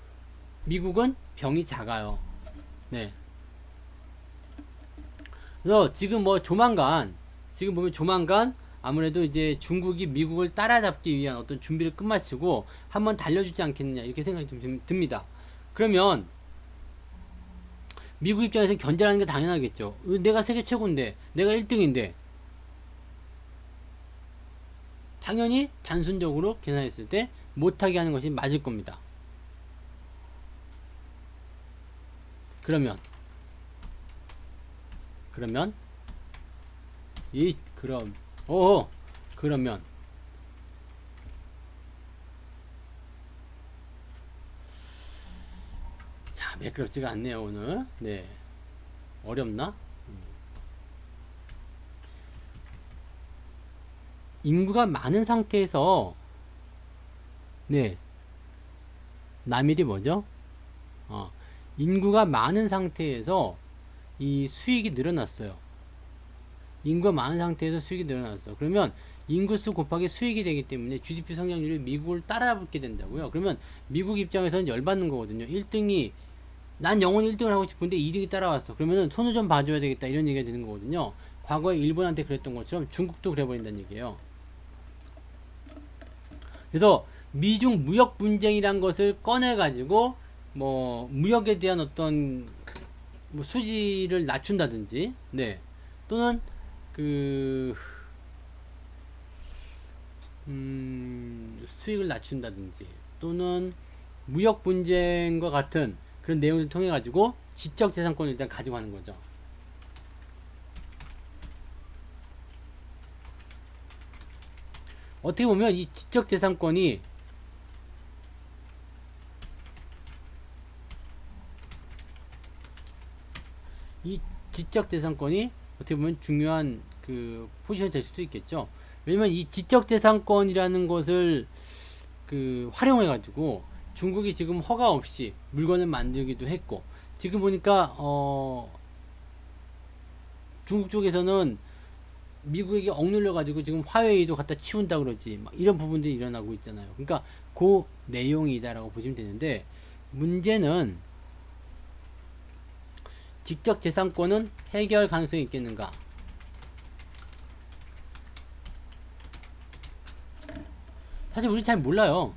미국은 병이 작아요. 네. 그래서 지금 뭐 조만간, 지금 보면 조만간 아무래도 이제 중국이 미국을 따라잡기 위한 어떤 준비를 끝마치고 한번 달려주지 않겠느냐 이렇게 생각이 좀 듭니다. 그러면 미국 입장에서 견제하는 게 당연하겠죠. 내가 세계 최고인데, 내가 1등인데, 당연히 단순적으로 계산했을 때 못하게 하는 것이 맞을 겁니다. 그러면 그러면 자, 매끄럽지가 않네요 오늘. 네, 어렵나? 인구가 많은 상태에서, 네, 남일이 뭐죠? 어, 인구가 많은 상태에서 이 수익이 늘어났어요. 인구가 많은 상태에서 수익이 늘어났어. 그러면 인구수 곱하기 수익이 되기 때문에 GDP 성장률이 미국을 따라붙게 된다고요. 그러면 미국 입장에서는 열받는 거거든요. 1등이 난 영원히 1등을 하고 싶은데 2등이 따라왔어. 그러면은 손을 좀 봐줘야 되겠다 이런 얘기가 되는 거거든요. 과거에 일본한테 그랬던 것처럼 중국도 그래버린다는 얘기예요. 그래서 미중 무역 분쟁이란 것을 꺼내 가지고 뭐 무역에 대한 어떤 뭐 수지를 낮춘다든지, 네, 또는 그 수익을 낮춘다든지, 또는 무역 분쟁과 같은 그런 내용을 통해 가지고 지적 재산권을 일단 가지고 하는 거죠. 어떻게 보면 이 지적 재산권이 어떻게 보면 중요한 그 포지션이 될 수도 있겠죠. 왜냐면 이 지적 재산권이라는 것을 그 활용해 가지고 중국이 지금 허가 없이 물건을 만들기도 했고, 지금 보니까 중국 쪽에서는 미국에게 억눌려 가지고 지금 화웨이도 갖다 치운다 그러지, 막 이런 부분들이 일어나고 있잖아요. 그러니까 그 내용이다라고 보시면 되는데, 문제는 지적 재산권은 해결 가능성이 있겠는가? 사실 우리 잘 몰라요.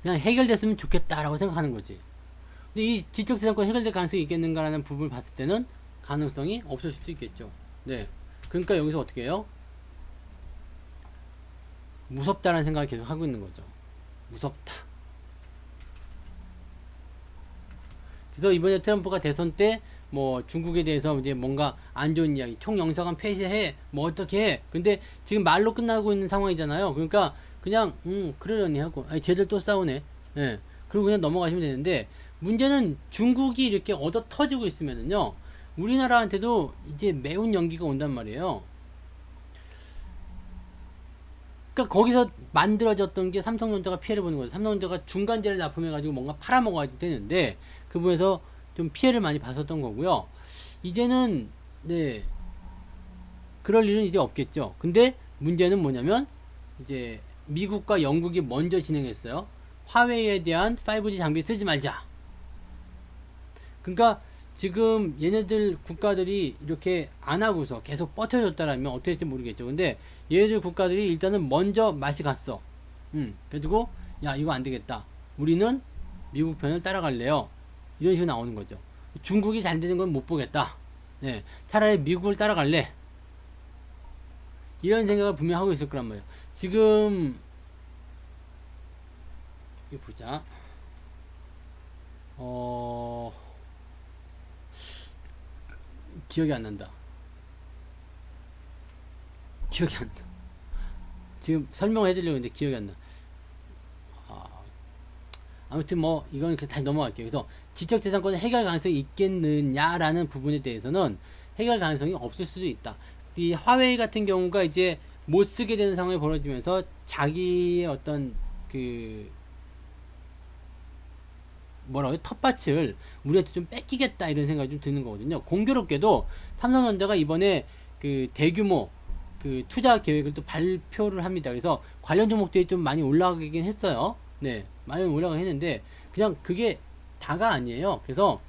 그냥 해결됐으면 좋겠다라고 생각하는 거지. 근데 이 지적 재산권 해결될 가능성이 있겠는가라는 부분을 봤을 때는 가능성이 없을 수도 있겠죠. 네. 그러니까 여기서 어떻게 해요? 무섭다라는 생각을 계속 하고 있는 거죠. 무섭다. 그래서 이번에 트럼프가 대선 때 뭐 중국에 대해서 이제 뭔가 안 좋은 이야기, 총영사관 폐쇄해, 뭐 어떻게 해. 근데 지금 말로 끝나고 있는 상황이잖아요. 그러니까 그냥 그러려니 하고, 아니 쟤들 또 싸우네. 예. 그리고 그냥 넘어가시면 되는데, 문제는 중국이 이렇게 얻어 터지고 있으면은요, 우리나라한테도 이제 매운 연기가 온단 말이에요. 그러니까 거기서 만들어졌던 게 삼성전자가 피해를 보는 거죠. 삼성전자가 중간재를 납품해가지고 뭔가 팔아먹어야 되는데, 그 부분에서 좀 피해를 많이 봤었던 거고요. 이제는, 네, 그럴 일은 이제 없겠죠. 근데 문제는 뭐냐면, 이제 미국과 영국이 먼저 진행했어요. 화웨이에 대한 5G 장비 쓰지 말자. 그러니까 지금 얘네들 국가들이 이렇게 안 하고서 계속 버텨줬다라면 어떻게 될지 모르겠죠. 근데 얘네들 국가들이 일단은 먼저 맛이 갔어. 그래가지고 야, 이거 안 되겠다. 우리는 미국 편을 따라갈래요. 이런 식으로 나오는 거죠. 중국이 잘 되는 건 못 보겠다. 네, 차라리 미국을 따라갈래. 이런 생각을 분명 하고 있을 거란 말이에요. 지금 이거 보자. 기억이 안 난다. 기억이 안 나. 지금 설명을 해드리려고 했는데 기억이 안 나. 아무튼 뭐 이건 다시 넘어갈게요. 그래서 지적재산권의 해결 가능성이 있겠느냐라는 부분에 대해서는 해결 가능성이 없을 수도 있다. 이 화웨이 같은 경우가 이제 못 쓰게 되는 상황이 벌어지면서 자기의 어떤 그 뭐라고요? 텃밭을 우리한테 좀 뺏기겠다 이런 생각이 좀 드는 거거든요. 공교롭게도 삼성전자가 이번에 그 대규모 그 투자 계획을 또 발표를 합니다. 그래서 관련 종목들이 좀 많이 올라가긴 했어요. 네, 많이 올라가긴 했는데 그냥 그게 다가 아니에요. 그래서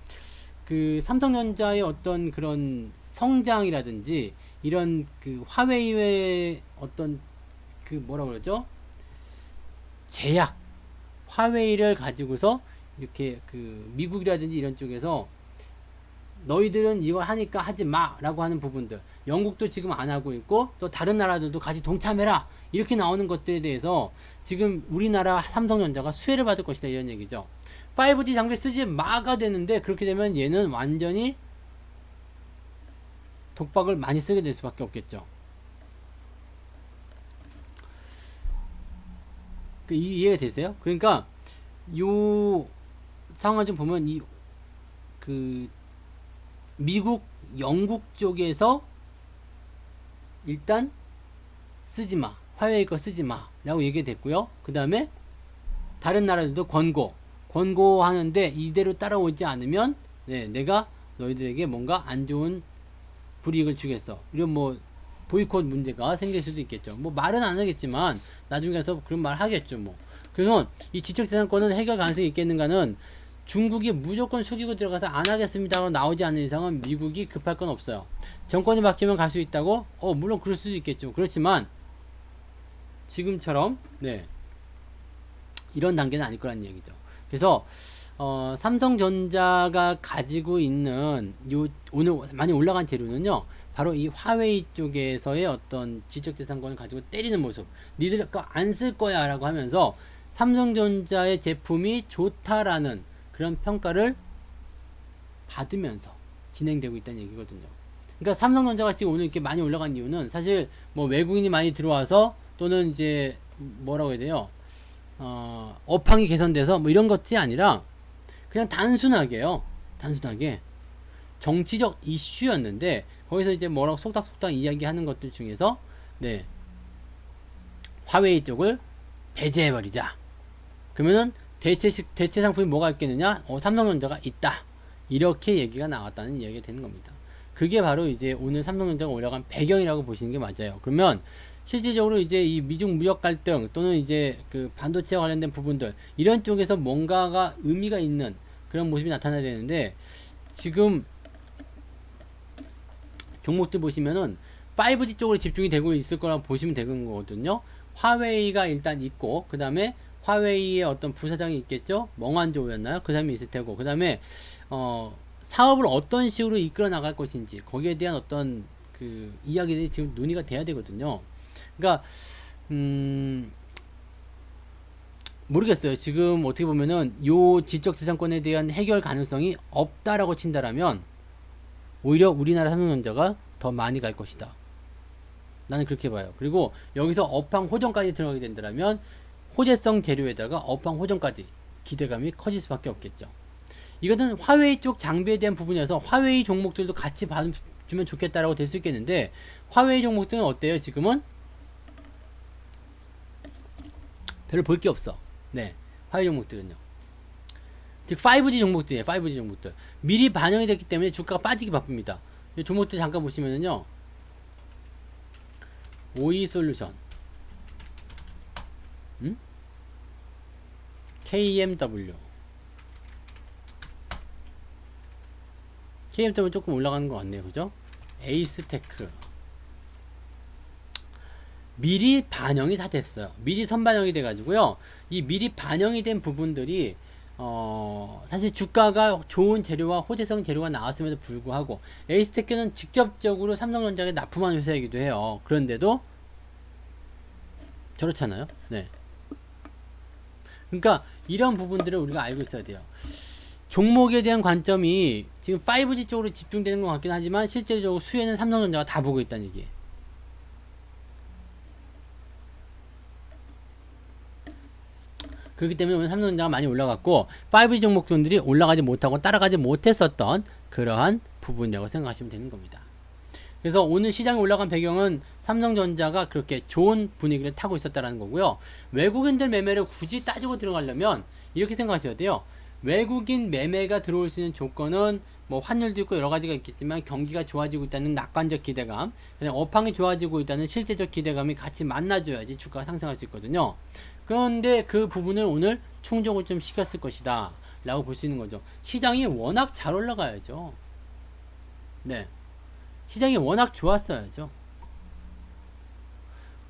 그 삼성전자의 어떤 그런 성장이라든지 이런 그 화웨이의 어떤 그 뭐라 그러죠? 제약, 화웨이를 가지고서 이렇게 그 미국이라든지 이런 쪽에서 너희들은 이걸 하니까 하지 마 라고 하는 부분들, 영국도 지금 안 하고 있고 또 다른 나라들도 같이 동참해라 이렇게 나오는 것들에 대해서 지금 우리나라 삼성전자가 수혜를 받을 것이다 이런 얘기죠. 5G 장비 쓰지 마가 되는데, 그렇게 되면 얘는 완전히 독박을 많이 쓰게 될 수밖에 없겠죠. 이해가 되세요? 그러니까 요 상황을 좀 보면 이 그 미국, 영국 쪽에서 일단 쓰지 마, 화웨이 거 쓰지 마 라고 얘기됐고요. 그 다음에 다른 나라들도 권고하는데 이대로 따라오지 않으면 내가 너희들에게 뭔가 안 좋은 불이익을 주겠어, 이런 뭐 보이콧 문제가 생길 수도 있겠죠. 뭐 말은 안 하겠지만 나중에 가서 그런 말 하겠죠. 뭐 그래서 이 지적재산권은 해결 가능성이 있겠는가는, 중국이 무조건 숙이고 들어가서 안 하겠습니다고 나오지 않는 이상은 미국이 급할 건 없어요. 정권이 바뀌면 갈 수 있다고? 물론 그럴 수도 있겠죠. 그렇지만 지금처럼 이런 단계는 아닐 거라는 얘기죠. 그래서 삼성전자가 가지고 있는 오늘 많이 올라간 재료는요, 바로 이 화웨이 쪽에서의 어떤 지적재산권을 가지고 때리는 모습, 니들 거 안 쓸 거야 라고 하면서 삼성전자의 제품이 좋다라는 그런 평가를 받으면서 진행되고 있다는 얘기거든요. 그러니까 삼성전자가 지금 오늘 이렇게 많이 올라간 이유는 사실 뭐 외국인이 많이 들어와서 또는 이제 뭐라고 해야 돼요? 업황이 개선돼서 뭐 이런 것이 아니라 그냥 단순하게요. 단순하게 정치적 이슈였는데 거기서 이제 뭐라고 속닥속닥 이야기하는 것들 중에서 화웨이 쪽을 배제해버리자. 그러면은 대체 상품이 뭐가 있겠느냐? 삼성전자가 있다. 이렇게 얘기가 나왔다는 이야기가 되는 겁니다. 그게 바로 이제 오늘 삼성전자가 올라간 배경이라고 보시는 게 맞아요. 그러면 실질적으로 이제 이 미중 무역 갈등 또는 이제 그 반도체와 관련된 부분들, 이런 쪽에서 뭔가가 의미가 있는 그런 모습이 나타나야 되는데, 지금 종목들 보시면은 5G 쪽으로 집중이 되고 있을 거라고 보시면 되는 거거든요. 화웨이가 일단 있고, 그 다음에 화웨이의 어떤 부사장이 있겠죠. 멍한조였나요? 그 사람이 있을 테고, 그 다음에 사업을 어떤 식으로 이끌어 나갈 것인지 거기에 대한 어떤 그 이야기들이 지금 논의가 돼야 되거든요. 그러니까 모르겠어요. 지금 어떻게 보면은 요 지적재산권에 대한 해결 가능성이 없다라고 친다라면 오히려 우리나라 삼성전자가 더 많이 갈 것이다. 나는 그렇게 봐요. 그리고 여기서 업황 호전까지 들어가게 된다면 호재성 재료에다가 업황 호전까지 기대감이 커질 수밖에 없겠죠. 이거는 화웨이 쪽 장비에 대한 부분이어서 화웨이 종목들도 같이 봐주면 좋겠다라고 될 수 있겠는데, 화웨이 종목들은 어때요? 지금은 별로 볼 게 없어. 화웨이 종목들은요. 즉 5G 종목들이에요. 5G 종목들 미리 반영이 됐기 때문에 주가가 빠지기 바쁩니다. 이 종목들 잠깐 보시면은요, 오이솔루션, KMW 조금 올라가는 것 같네요. 그죠? 에이스테크 미리 반영이 다 됐어요. 미리 선반영이 돼 가지고요, 이 미리 반영이 된 부분들이 사실 주가가 좋은 재료와 호재성 재료가 나왔음에도 불구하고 에이스테크는 직접적으로 삼성전자에 납품한 회사이기도 해요. 그런데도 저렇잖아요. 그러니까 이런 부분들을 우리가 알고 있어야 돼요. 종목에 대한 관점이 지금 5G 쪽으로 집중되는 것 같긴 하지만 실제적으로 수혜는 삼성전자가 다 보고 있다는 얘기예요. 그렇기 때문에 오늘 삼성전자가 많이 올라갔고 5G 종목들이 올라가지 못하고 따라가지 못했었던 그러한 부분이라고 생각하시면 되는 겁니다. 그래서 오늘 시장이 올라간 배경은 삼성전자가 그렇게 좋은 분위기를 타고 있었다는 거고요. 외국인들 매매를 굳이 따지고 들어가려면 이렇게 생각하셔야 돼요. 외국인 매매가 들어올 수 있는 조건은 뭐 환율도 있고 여러 가지가 있겠지만 경기가 좋아지고 있다는 낙관적 기대감, 그냥 업황이 좋아지고 있다는 실제적 기대감이 같이 만나줘야지 주가가 상승할 수 있거든요. 그런데 그 부분을 오늘 충족을 좀 시켰을 것이다 라고 볼 수 있는 거죠. 시장이 워낙 잘 올라가야죠. 시장이 워낙 좋았어야죠.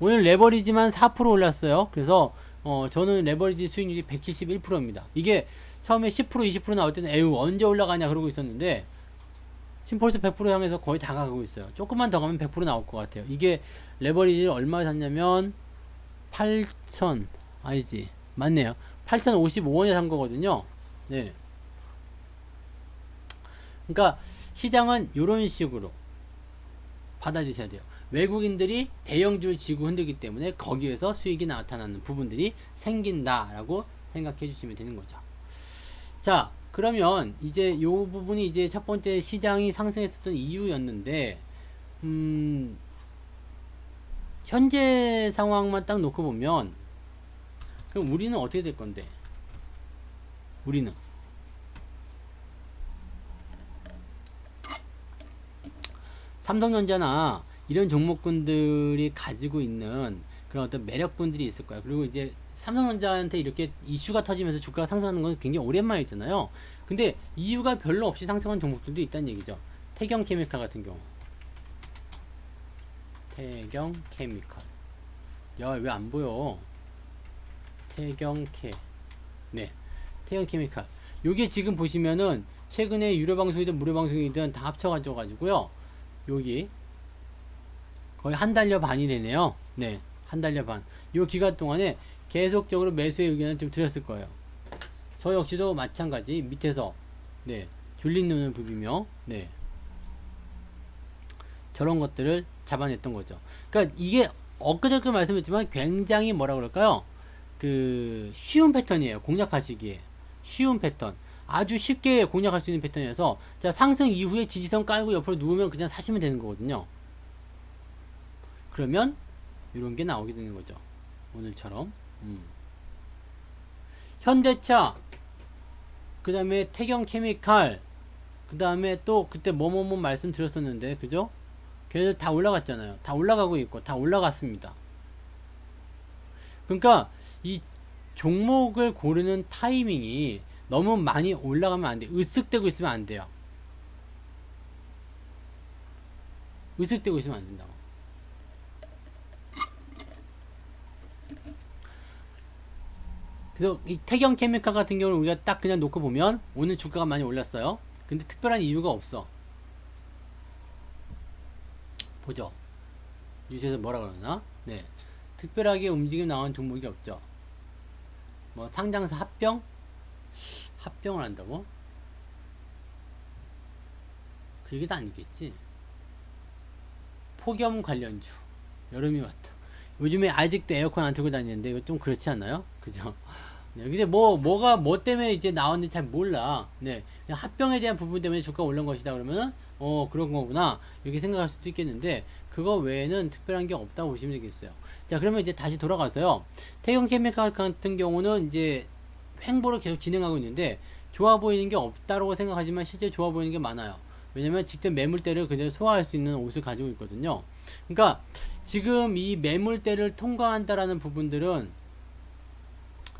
오늘 레버리지만 4% 올랐어요. 그래서 저는 레버리지 수익률이 171%입니다. 이게 처음에 10% 20% 나올 때는 에휴 언제 올라가냐 그러고 있었는데 지금 벌써 100% 향해서 거의 다 가고 있어요. 조금만 더 가면 100% 나올 것 같아요. 이게 레버리지를 얼마에 샀냐면 8,000 아니지 맞네요. 8,055원에 산 거거든요. 네. 그러니까 시장은 이런 식으로 받아들이셔야 돼요. 외국인들이 대형주를 쥐고 흔들기 때문에 거기에서 수익이 나타나는 부분들이 생긴다라고 생각해 주시면 되는 거죠. 자, 그러면 이제 이 부분이 이제 첫 번째 시장이 상승했었던 이유였는데, 현재 상황만 딱 놓고 보면, 그럼 우리는 어떻게 될 건데? 우리는 삼성전자나 이런 종목군들이 가지고 있는 그런 어떤 매력분들이 있을 거야. 그리고 이제 삼성전자한테 이렇게 이슈가 터지면서 주가가 상승하는 건 굉장히 오랜만이잖아요. 근데 이유가 별로 없이 상승한 종목들도 있다는 얘기죠. 태경케미칼 같은 경우. 태경케미칼. 야, 왜 안 보여? 태경케. 네. 태경케미칼. 요게 지금 보시면은 최근에 유료방송이든 무료방송이든 다 합쳐가지고요. 여기 거의 한 달여 반이 되네요. 네, 한 달여 반. 요 기간 동안에 계속적으로 매수의 의견을 좀 드렸을 거예요. 저 역시도 마찬가지 밑에서 네 졸린 눈을 부비며 네 저런 것들을 잡아냈던 거죠. 그러니까 이게 엊그저께 말씀했지만 굉장히 뭐라 그럴까요? 그 쉬운 패턴이에요. 공략하시기에 쉬운 패턴. 아주 쉽게 공략할 수 있는 패턴이어서 자 상승 이후에 지지선 깔고 옆으로 누우면 그냥 사시면 되는 거거든요. 그러면 이런 게 나오게 되는 거죠. 오늘처럼. 현대차, 그 다음에 태경케미칼, 그 다음에 또 그때 뭐뭐뭐 말씀드렸었는데 그죠? 걔네들 다 올라갔잖아요. 다 올라가고 있고 다 올라갔습니다. 그러니까 이 종목을 고르는 타이밍이 너무 많이 올라가면 안 돼요. 으쓱대고 있으면 안 돼요. 으쓱대고 있으면 안 된다고. 그래서 이 태경케미칼 같은 경우는 우리가 딱 그냥 놓고 보면 오늘 주가가 많이 올랐어요. 근데 특별한 이유가 없어. 보죠. 뉴스에서 뭐라 그러나? 네. 특별하게 움직임 나온 종목이 없죠. 뭐 상장사 합병? 합병을 한다고? 그 얘기도 아니겠지. 폭염 관련주. 여름이 왔다. 요즘에 아직도 에어컨 안 틀고 다니는데 이거 좀 그렇지 않나요? 그죠? 네, 근데 뭐가 뭐 때문에 이제 나왔는지 잘 몰라. 네, 그냥 합병에 대한 부분 때문에 주가 올른 것이다 그러면은 그런 거구나 이렇게 생각할 수도 있겠는데 그거 외에는 특별한 게 없다고 보시면 되겠어요. 자, 그러면 이제 다시 돌아가서요. 태경케미칼 같은 경우는 이제 횡보를 계속 진행하고 있는데 좋아 보이는 게 없다고 생각하지만 실제 좋아 보이는 게 많아요. 왜냐면 직접 매물대를 그대로 소화할 수 있는 옷을 가지고 있거든요. 그러니까 지금 이 매물대를 통과한다라는 부분들은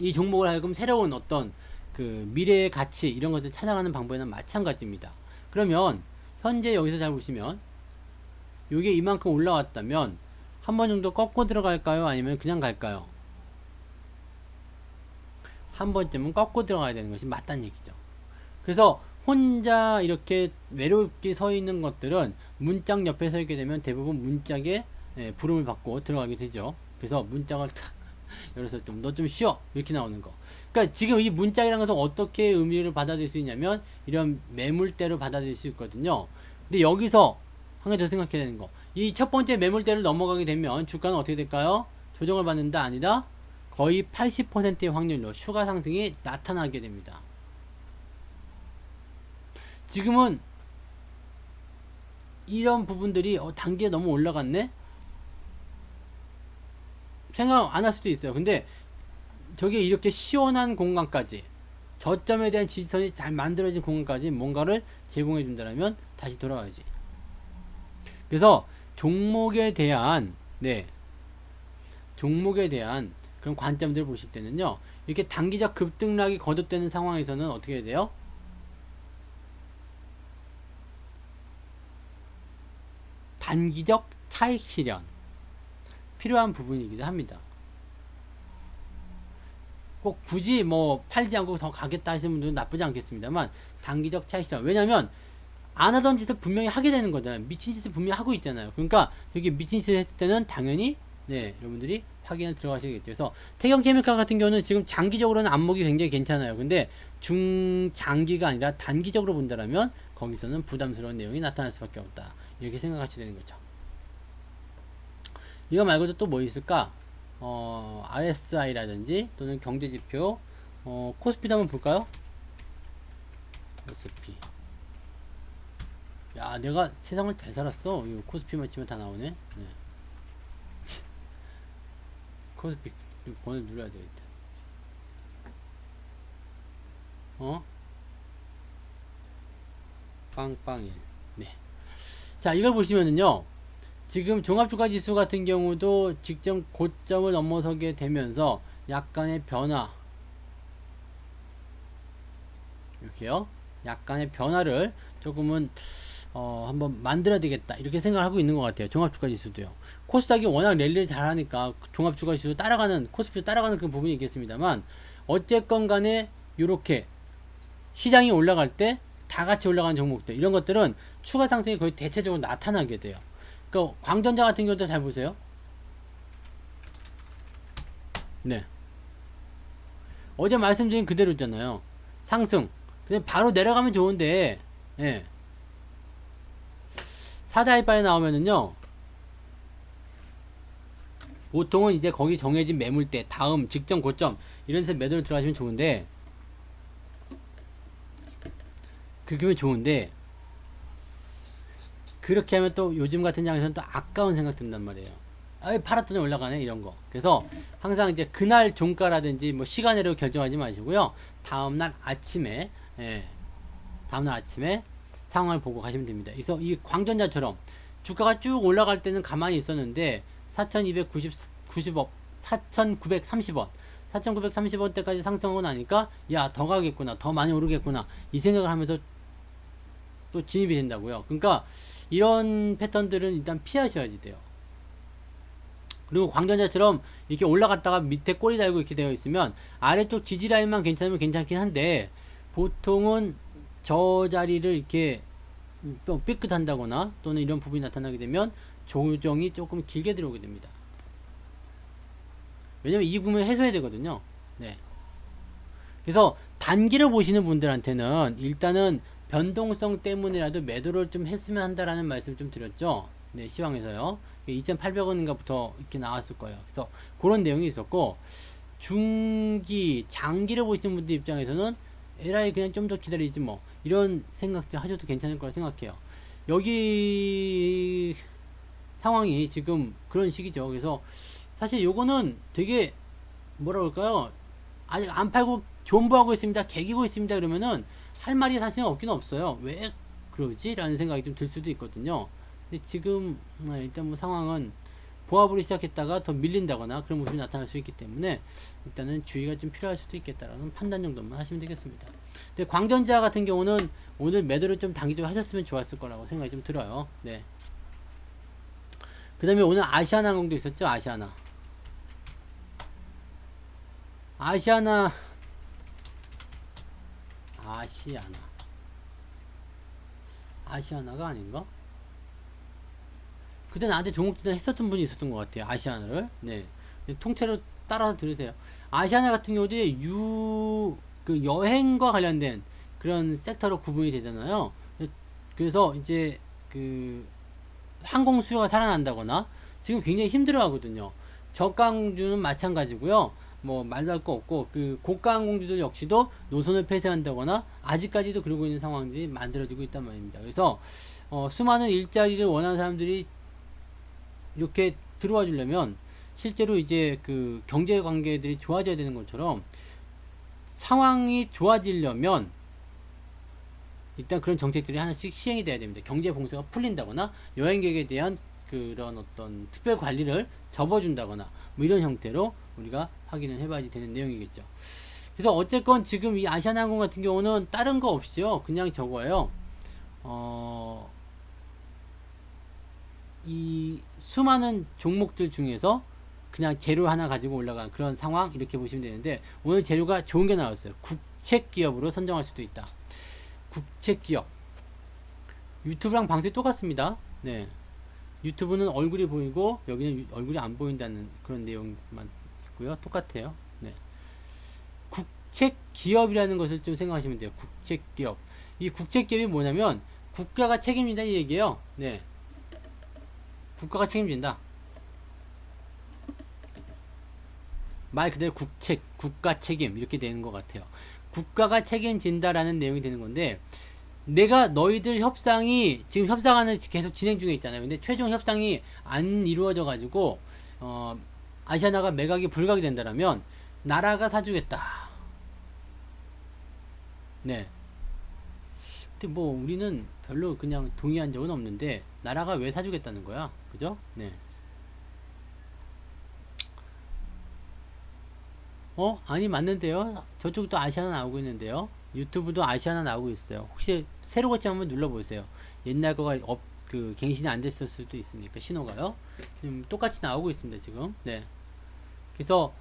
이 종목을 하여금 새로운 어떤 그 미래의 가치 이런 것들 찾아가는 방법에는 마찬가지입니다. 그러면 현재 여기서 잘 보시면 이게 이만큼 올라왔다면 한 번 정도 꺾고 들어갈까요? 아니면 그냥 갈까요? 한 번쯤은 꺾고 들어가야 되는 것이 맞다는 얘기죠. 그래서 혼자 이렇게 외롭게 서 있는 것들은 문짝 옆에 서 있게 되면 대부분 문짝에 부름을 받고 들어가게 되죠. 그래서 문짝을 탁 열어서 좀 너 좀 쉬어 이렇게 나오는 거. 그러니까 지금 이 문짝이라는 것은 어떻게 의미를 받아들일 수 있냐면 이런 매물대로 받아들일 수 있거든요. 근데 여기서 한 가지 더 생각해야 되는 거. 이 첫 번째 매물대를 넘어가게 되면 주가는 어떻게 될까요? 조정을 받는다 아니다? 거의 80%의 확률로 추가 상승이 나타나게 됩니다. 지금은 이런 부분들이 단계가 너무 올라갔네? 생각 안 할 수도 있어요. 근데 저게 이렇게 시원한 공간까지 저점에 대한 지지선이 잘 만들어진 공간까지 뭔가를 제공해 준다면 다시 돌아가야지. 그래서 종목에 대한 종목에 대한 그런 관점들을 보실 때는요. 이렇게 단기적 급등락이 거듭되는 상황에서는 어떻게 해야 돼요? 단기적 차익 실현 필요한 부분이기도 합니다. 꼭 굳이 뭐 팔지 않고 더 가겠다 하시는 분들은 나쁘지 않겠습니다만 단기적 차익 실현. 왜냐면 안 하던 짓을 분명히 하게 되는 거잖아요. 미친 짓을 분명히 하고 있잖아요. 그러니까 여기 미친 짓을 했을 때는 당연히 네, 여러분들이 확인을 들어가시겠죠. 그래서 태경케미칼 같은 경우는 지금 장기적으로는 안목이 굉장히 괜찮아요. 근데 중장기가 아니라 단기적으로 본다라면 거기서는 부담스러운 내용이 나타날 수밖에 없다. 이렇게 생각하시면 되는 거죠. 이거 말고도 또 뭐 있을까? RSI라든지 또는 경제지표, 코스피도 한번 볼까요? 코스피. 야, 내가 세상을 잘 살았어. 이거 코스피만 치면 다 나오네. 네. 코스피 번호 눌러야 되겠다. 빵빵일. 네. 자, 이걸 보시면은요. 지금 종합주가지수 같은 경우도 직전 고점을 넘어서게 되면서 약간의 변화. 이렇게요. 약간의 변화를 조금은 한번 만들어야 되겠다 이렇게 생각을 하고 있는 것 같아요. 종합주가지수도요. 코스닥이 워낙 랠리를 잘하니까 종합주가지수 따라가는 코스피도 따라가는 그런 부분이 있겠습니다만 어쨌건 간에 이렇게 시장이 올라갈 때 다 같이 올라가는 종목들 이런 것들은 추가 상승이 거의 대체적으로 나타나게 돼요. 그러니까 광전자 같은 경우도 잘 보세요. 네. 어제 말씀드린 그대로 있잖아요. 상승. 그냥 바로 내려가면 좋은데 예. 사자이빨에 나오면은요 보통은 이제 거기 정해진 매물대 다음 직전 고점 이런 데서 매도를 들어가시면 좋은데 그렇게 좋은데 그렇게 하면 또 요즘 같은 장에서는 또 아까운 생각 든단 말이에요. 아, 팔았더니 올라가네 이런 거. 그래서 항상 이제 그날 종가라든지 뭐 시간으로 결정하지 마시고요. 다음날 아침에 다음날 아침에 상황을 보고 가시면 됩니다. 그래서 이 광전자처럼 주가가 쭉 올라갈 때는 가만히 있었는데 4,290억 4,930원 4,930원대까지 상승하고 나니까 야 더 가겠구나 더 많이 오르겠구나 이 생각을 하면서 또 진입이 된다고요. 그러니까 이런 패턴들은 일단 피하셔야지 돼요. 그리고 광전자처럼 이렇게 올라갔다가 밑에 꼬리 달고 이렇게 되어 있으면 아래쪽 지지 라인만 괜찮으면 괜찮긴 한데 보통은 저 자리를 이렇게 삐끗한다거나 또는 이런 부분이 나타나게 되면 조정이 조금 길게 들어오게 됩니다. 왜냐면 이 구멍을 해소해야 되거든요. 네. 그래서 단기를 보시는 분들한테는 일단은 변동성 때문이라도 매도를 좀 했으면 한다라는 말씀을 좀 드렸죠. 네, 시황에서요. 2,800원인가부터 이렇게 나왔을 거예요. 그래서 그런 내용이 있었고, 중기, 장기를 보시는 분들 입장에서는 에라이 그냥 좀 더 기다리지 뭐 이런 생각들 하셔도 괜찮을 거라 생각해요. 여기 상황이 지금 그런 시기죠. 그래서 사실 요거는 되게 뭐라 그럴까요? 아직 안 팔고 존버하고 있습니다. 개기고 있습니다. 그러면은 할 말이 사실은 없긴 없어요. 왜 그러지? 라는 생각이 좀 들 수도 있거든요. 근데 지금 일단 뭐 상황은 보합으로 시작했다가 더 밀린다거나 그런 모습이 나타날 수 있기 때문에 일단은 주의가 좀 필요할 수도 있겠다라는 판단 정도만 하시면 되겠습니다. 근데 광전자 같은 경우는 오늘 매도를 좀 단기적으로 하셨으면 좋았을 거라고 생각이 좀 들어요. 네. 그 다음에 오늘 아시아나항공도 있었죠. 아시아나가 아닌가? 그때 나한테 종목들 했었던 분이 있었던 것 같아요. 아시아나를. 네. 통째로 따라서 들으세요. 아시아나 같은 경우도 그 여행과 관련된 그런 섹터로 구분이 되잖아요. 그래서 이제 그 항공 수요가 살아난다거나 지금 굉장히 힘들어 하거든요. 저가 항공주는 마찬가지고요. 뭐 말도 할 거 없고 그 고가 항공주들 역시도 노선을 폐쇄한다거나 아직까지도 그러고 있는 상황들이 만들어지고 있단 말입니다. 그래서 수많은 일자리를 원하는 사람들이 이렇게 들어와 주려면 실제로 이제 그 경제 관계들이 좋아져야 되는 것처럼 상황이 좋아지려면 일단 그런 정책들이 하나씩 시행이 돼야 됩니다. 경제 봉쇄가 풀린다거나 여행객에 대한 그런 어떤 특별 관리를 접어준다거나 뭐 이런 형태로 우리가 확인을 해봐야 되는 내용이겠죠. 그래서 어쨌건 지금 이 아시아나항공 같은 경우는 다른 거 없이요. 그냥 저거예요. 이 수많은 종목들 중에서 그냥 재료 하나 가지고 올라간 그런 상황 이렇게 보시면 되는데 오늘 재료가 좋은 게 나왔어요. 국책기업으로 선정할 수도 있다. 국책기업 유튜브랑 방송이 똑같습니다. 네, 유튜브는 얼굴이 보이고 여기는 얼굴이 안 보인다는 그런 내용만 있고요. 똑같아요. 네, 국책기업이라는 것을 좀 생각하시면 돼요. 국책기업. 이 국책기업이 뭐냐면 국가가 책임진다 이 얘기예요. 네, 국가가 책임진다. 말 그대로 국책, 국가 책임 이렇게 되는 것 같아요. 국가가 책임진다라는 내용이 되는 건데 내가 너희들 협상이 지금 협상하는 계속 진행 중에 있잖아요. 근데 최종 협상이 안 이루어져 가지고 아시아나가 매각이 불가하게 된다라면 나라가 사주겠다. 네. 근데 뭐 우리는 별로 그냥 동의한 적은 없는데 나라가 왜 사주겠다는 거야? 그죠? 네. 아니 맞는데요. 저쪽도 아시아나 나오고 있는데요. 유튜브도 아시아나 나오고 있어요. 혹시 새로 고침 한번 눌러보세요. 옛날 거가 그 갱신이 안 됐을 수도 있으니까 신호가요. 똑같이 나오고 있습니다 지금. 네. 그래서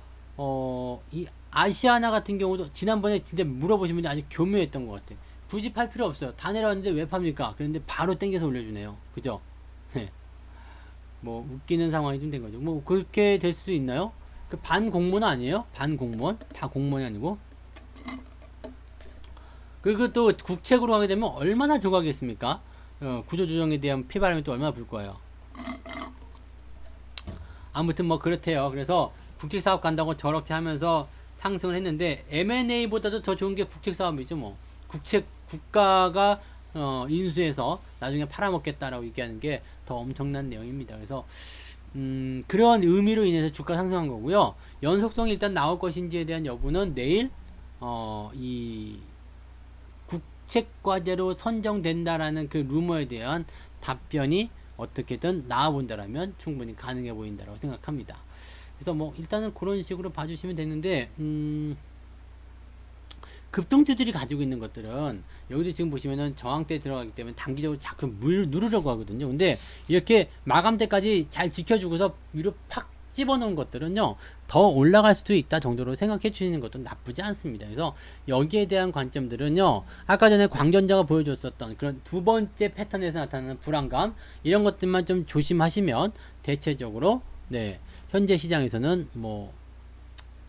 이 아시아나 같은 경우도 지난번에 진짜 물어보신 분이 아주 교묘했던 것 같아요. 굳이 팔 필요 없어요. 다 내려왔는데 왜 팝니까? 그런데 바로 땡겨서 올려주네요. 그죠? 네. 뭐 웃기는 상황이 좀 된 거죠. 뭐 그렇게 될 수도 있나요? 그 반공무원 아니에요? 반공무원? 다 공무원이 아니고. 그리고 또 국책으로 하게 되면 얼마나 저가겠습니까? 구조조정에 대한 피바람이 또 얼마나 불 거예요. 아무튼 뭐 그렇대요. 그래서 국책사업 간다고 저렇게 하면서 상승을 했는데 M&A보다도 더 좋은 게 국책사업이죠. 뭐 국가가 인수해서 나중에 팔아먹겠다라고 얘기하는 게 더 엄청난 내용입니다. 그래서 그런 의미로 인해서 주가 상승한 거고요. 연속성이 일단 나올 것인지에 대한 여부는 내일 이 국책과제로 선정된다라는 그 루머에 대한 답변이 어떻게든 나와본다라면 충분히 가능해 보인다라고 생각합니다. 그래서 뭐 일단은 그런 식으로 봐주시면 되는데 급등주들이 가지고 있는 것들은 여기도 지금 보시면은 저항대 들어가기 때문에 단기적으로 자꾸 누르려고 하거든요. 근데 이렇게 마감대까지 잘 지켜주고서 위로 팍 집어넣은 것들은요 더 올라갈 수도 있다 정도로 생각해 주시는 것도 나쁘지 않습니다. 그래서 여기에 대한 관점들은요 아까 전에 광전자가 보여줬었던 그런 두 번째 패턴에서 나타나는 불안감 이런 것들만 좀 조심하시면 대체적으로 네 현재 시장에서는 뭐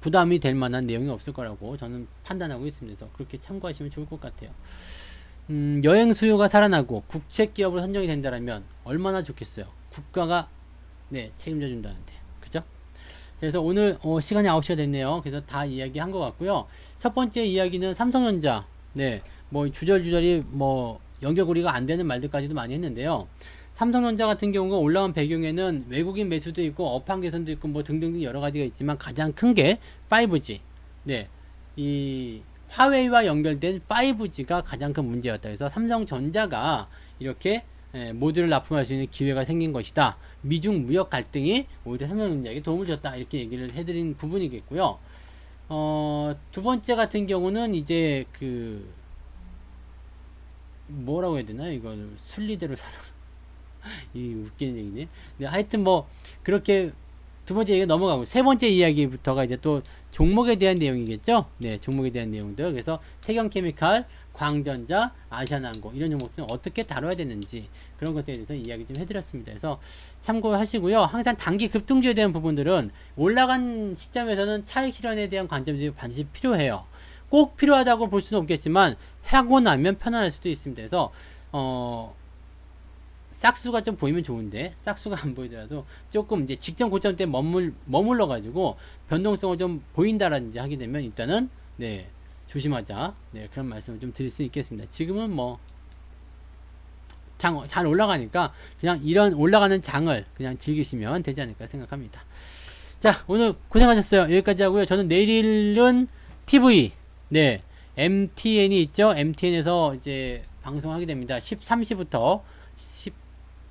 부담이 될 만한 내용이 없을 거라고 저는 판단하고 있습니다. 그래서 그렇게 참고하시면 좋을 것 같아요. 여행 수요가 살아나고 국책기업으로 선정이 된다면 얼마나 좋겠어요. 국가가 네 책임져 준다는데 그죠? 그래서 오늘 시간이 9시가 됐네요. 그래서 다 이야기한 것 같고요. 첫 번째 이야기는 삼성전자 네뭐 주저리 뭐 연결고리가 안 되는 말들까지도 많이 했는데요. 삼성전자 같은 경우가 올라온 배경에는 외국인 매수도 있고 업황 개선도 있고 뭐 등등등 여러 가지가 있지만 가장 큰 게 5G. 네. 이 화웨이와 연결된 5G가 가장 큰 문제였다. 그래서 삼성전자가 이렇게 모듈을 납품할 수 있는 기회가 생긴 것이다. 미중 무역 갈등이 오히려 삼성전자에게 도움을 줬다. 이렇게 얘기를 해드린 부분이겠고요. 두 번째 같은 경우는 이제 그 뭐라고 해야 되나 이걸 순리대로 살아. 이 웃기는 얘기네. 네, 하여튼 뭐 그렇게 두 번째 얘기 넘어가고 세 번째 이야기부터가 이제 또 종목에 대한 내용이겠죠. 네, 종목에 대한 내용들. 그래서 태경케미칼, 광전자, 아시아나항공 이런 종목들은 어떻게 다뤄야 되는지 그런 것들에 대해서 이야기 좀 해드렸습니다. 그래서 참고하시고요. 항상 단기 급등주에 대한 부분들은 올라간 시점에서는 차익 실현에 대한 관점들이 반드시 필요해요. 꼭 필요하다고 볼 수는 없겠지만 하고 나면 편안할 수도 있습니다. 그래서 싹수가 좀 보이면 좋은데 싹수가 안 보이더라도 조금 이제 직전 고점 때 머물러 가지고 변동성을 좀 보인다라든지 하게 되면 일단은 네 조심하자 네 그런 말씀을 좀 드릴 수 있겠습니다. 지금은 뭐 잘 올라가니까 그냥 이런 올라가는 장을 그냥 즐기시면 되지 않을까 생각합니다. 자 오늘 고생하셨어요. 여기까지 하고요. 저는 내일은 TV 네 MTN이 있죠. MTN에서 이제 방송하게 됩니다. 13시부터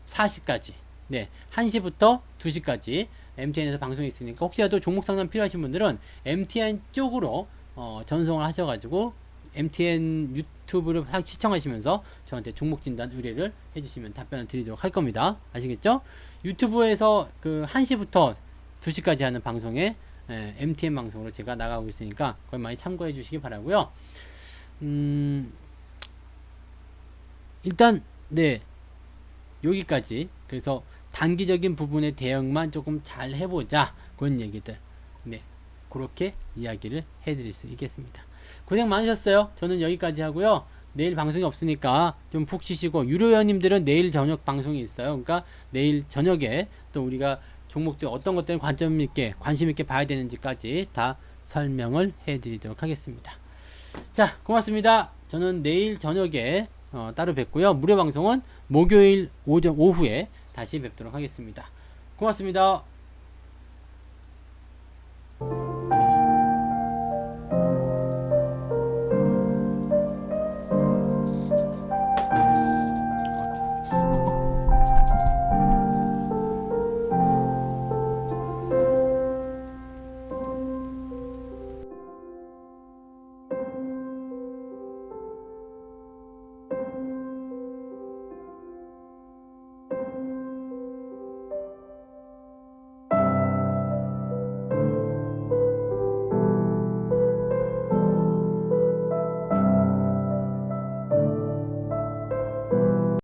14시까지 네 1시부터 2시까지 MTN에서 방송이 있으니까 혹시라도 종목 상담 필요하신 분들은 MTN 쪽으로 전송을 하셔가지고 MTN 유튜브를 시청하시면서 저한테 종목 진단 의뢰를 해주시면 답변을 드리도록 할 겁니다. 아시겠죠? 유튜브에서 그 1시부터 2시까지 하는 방송에 MTN 방송으로 제가 나가고 있으니까 그걸 많이 참고해 주시기 바라고요. 일단 네, 여기까지. 그래서 단기적인 부분의 대응만 조금 잘 해보자, 그런 얘기들, 네, 그렇게 이야기를 해드릴 수 있겠습니다. 고생 많으셨어요. 저는 여기까지 하고요. 내일 방송이 없으니까 좀 푹 쉬시고, 유료회원님들은 내일 저녁 방송이 있어요. 그러니까 내일 저녁에 또 우리가 종목들 어떤 것들을 관심 있게 봐야 되는지까지 다 설명을 해드리도록 하겠습니다. 자, 고맙습니다. 저는 내일 저녁에 따로 뵙고요. 무료 방송은 목요일 오후에 다시 뵙도록 하겠습니다. 고맙습니다.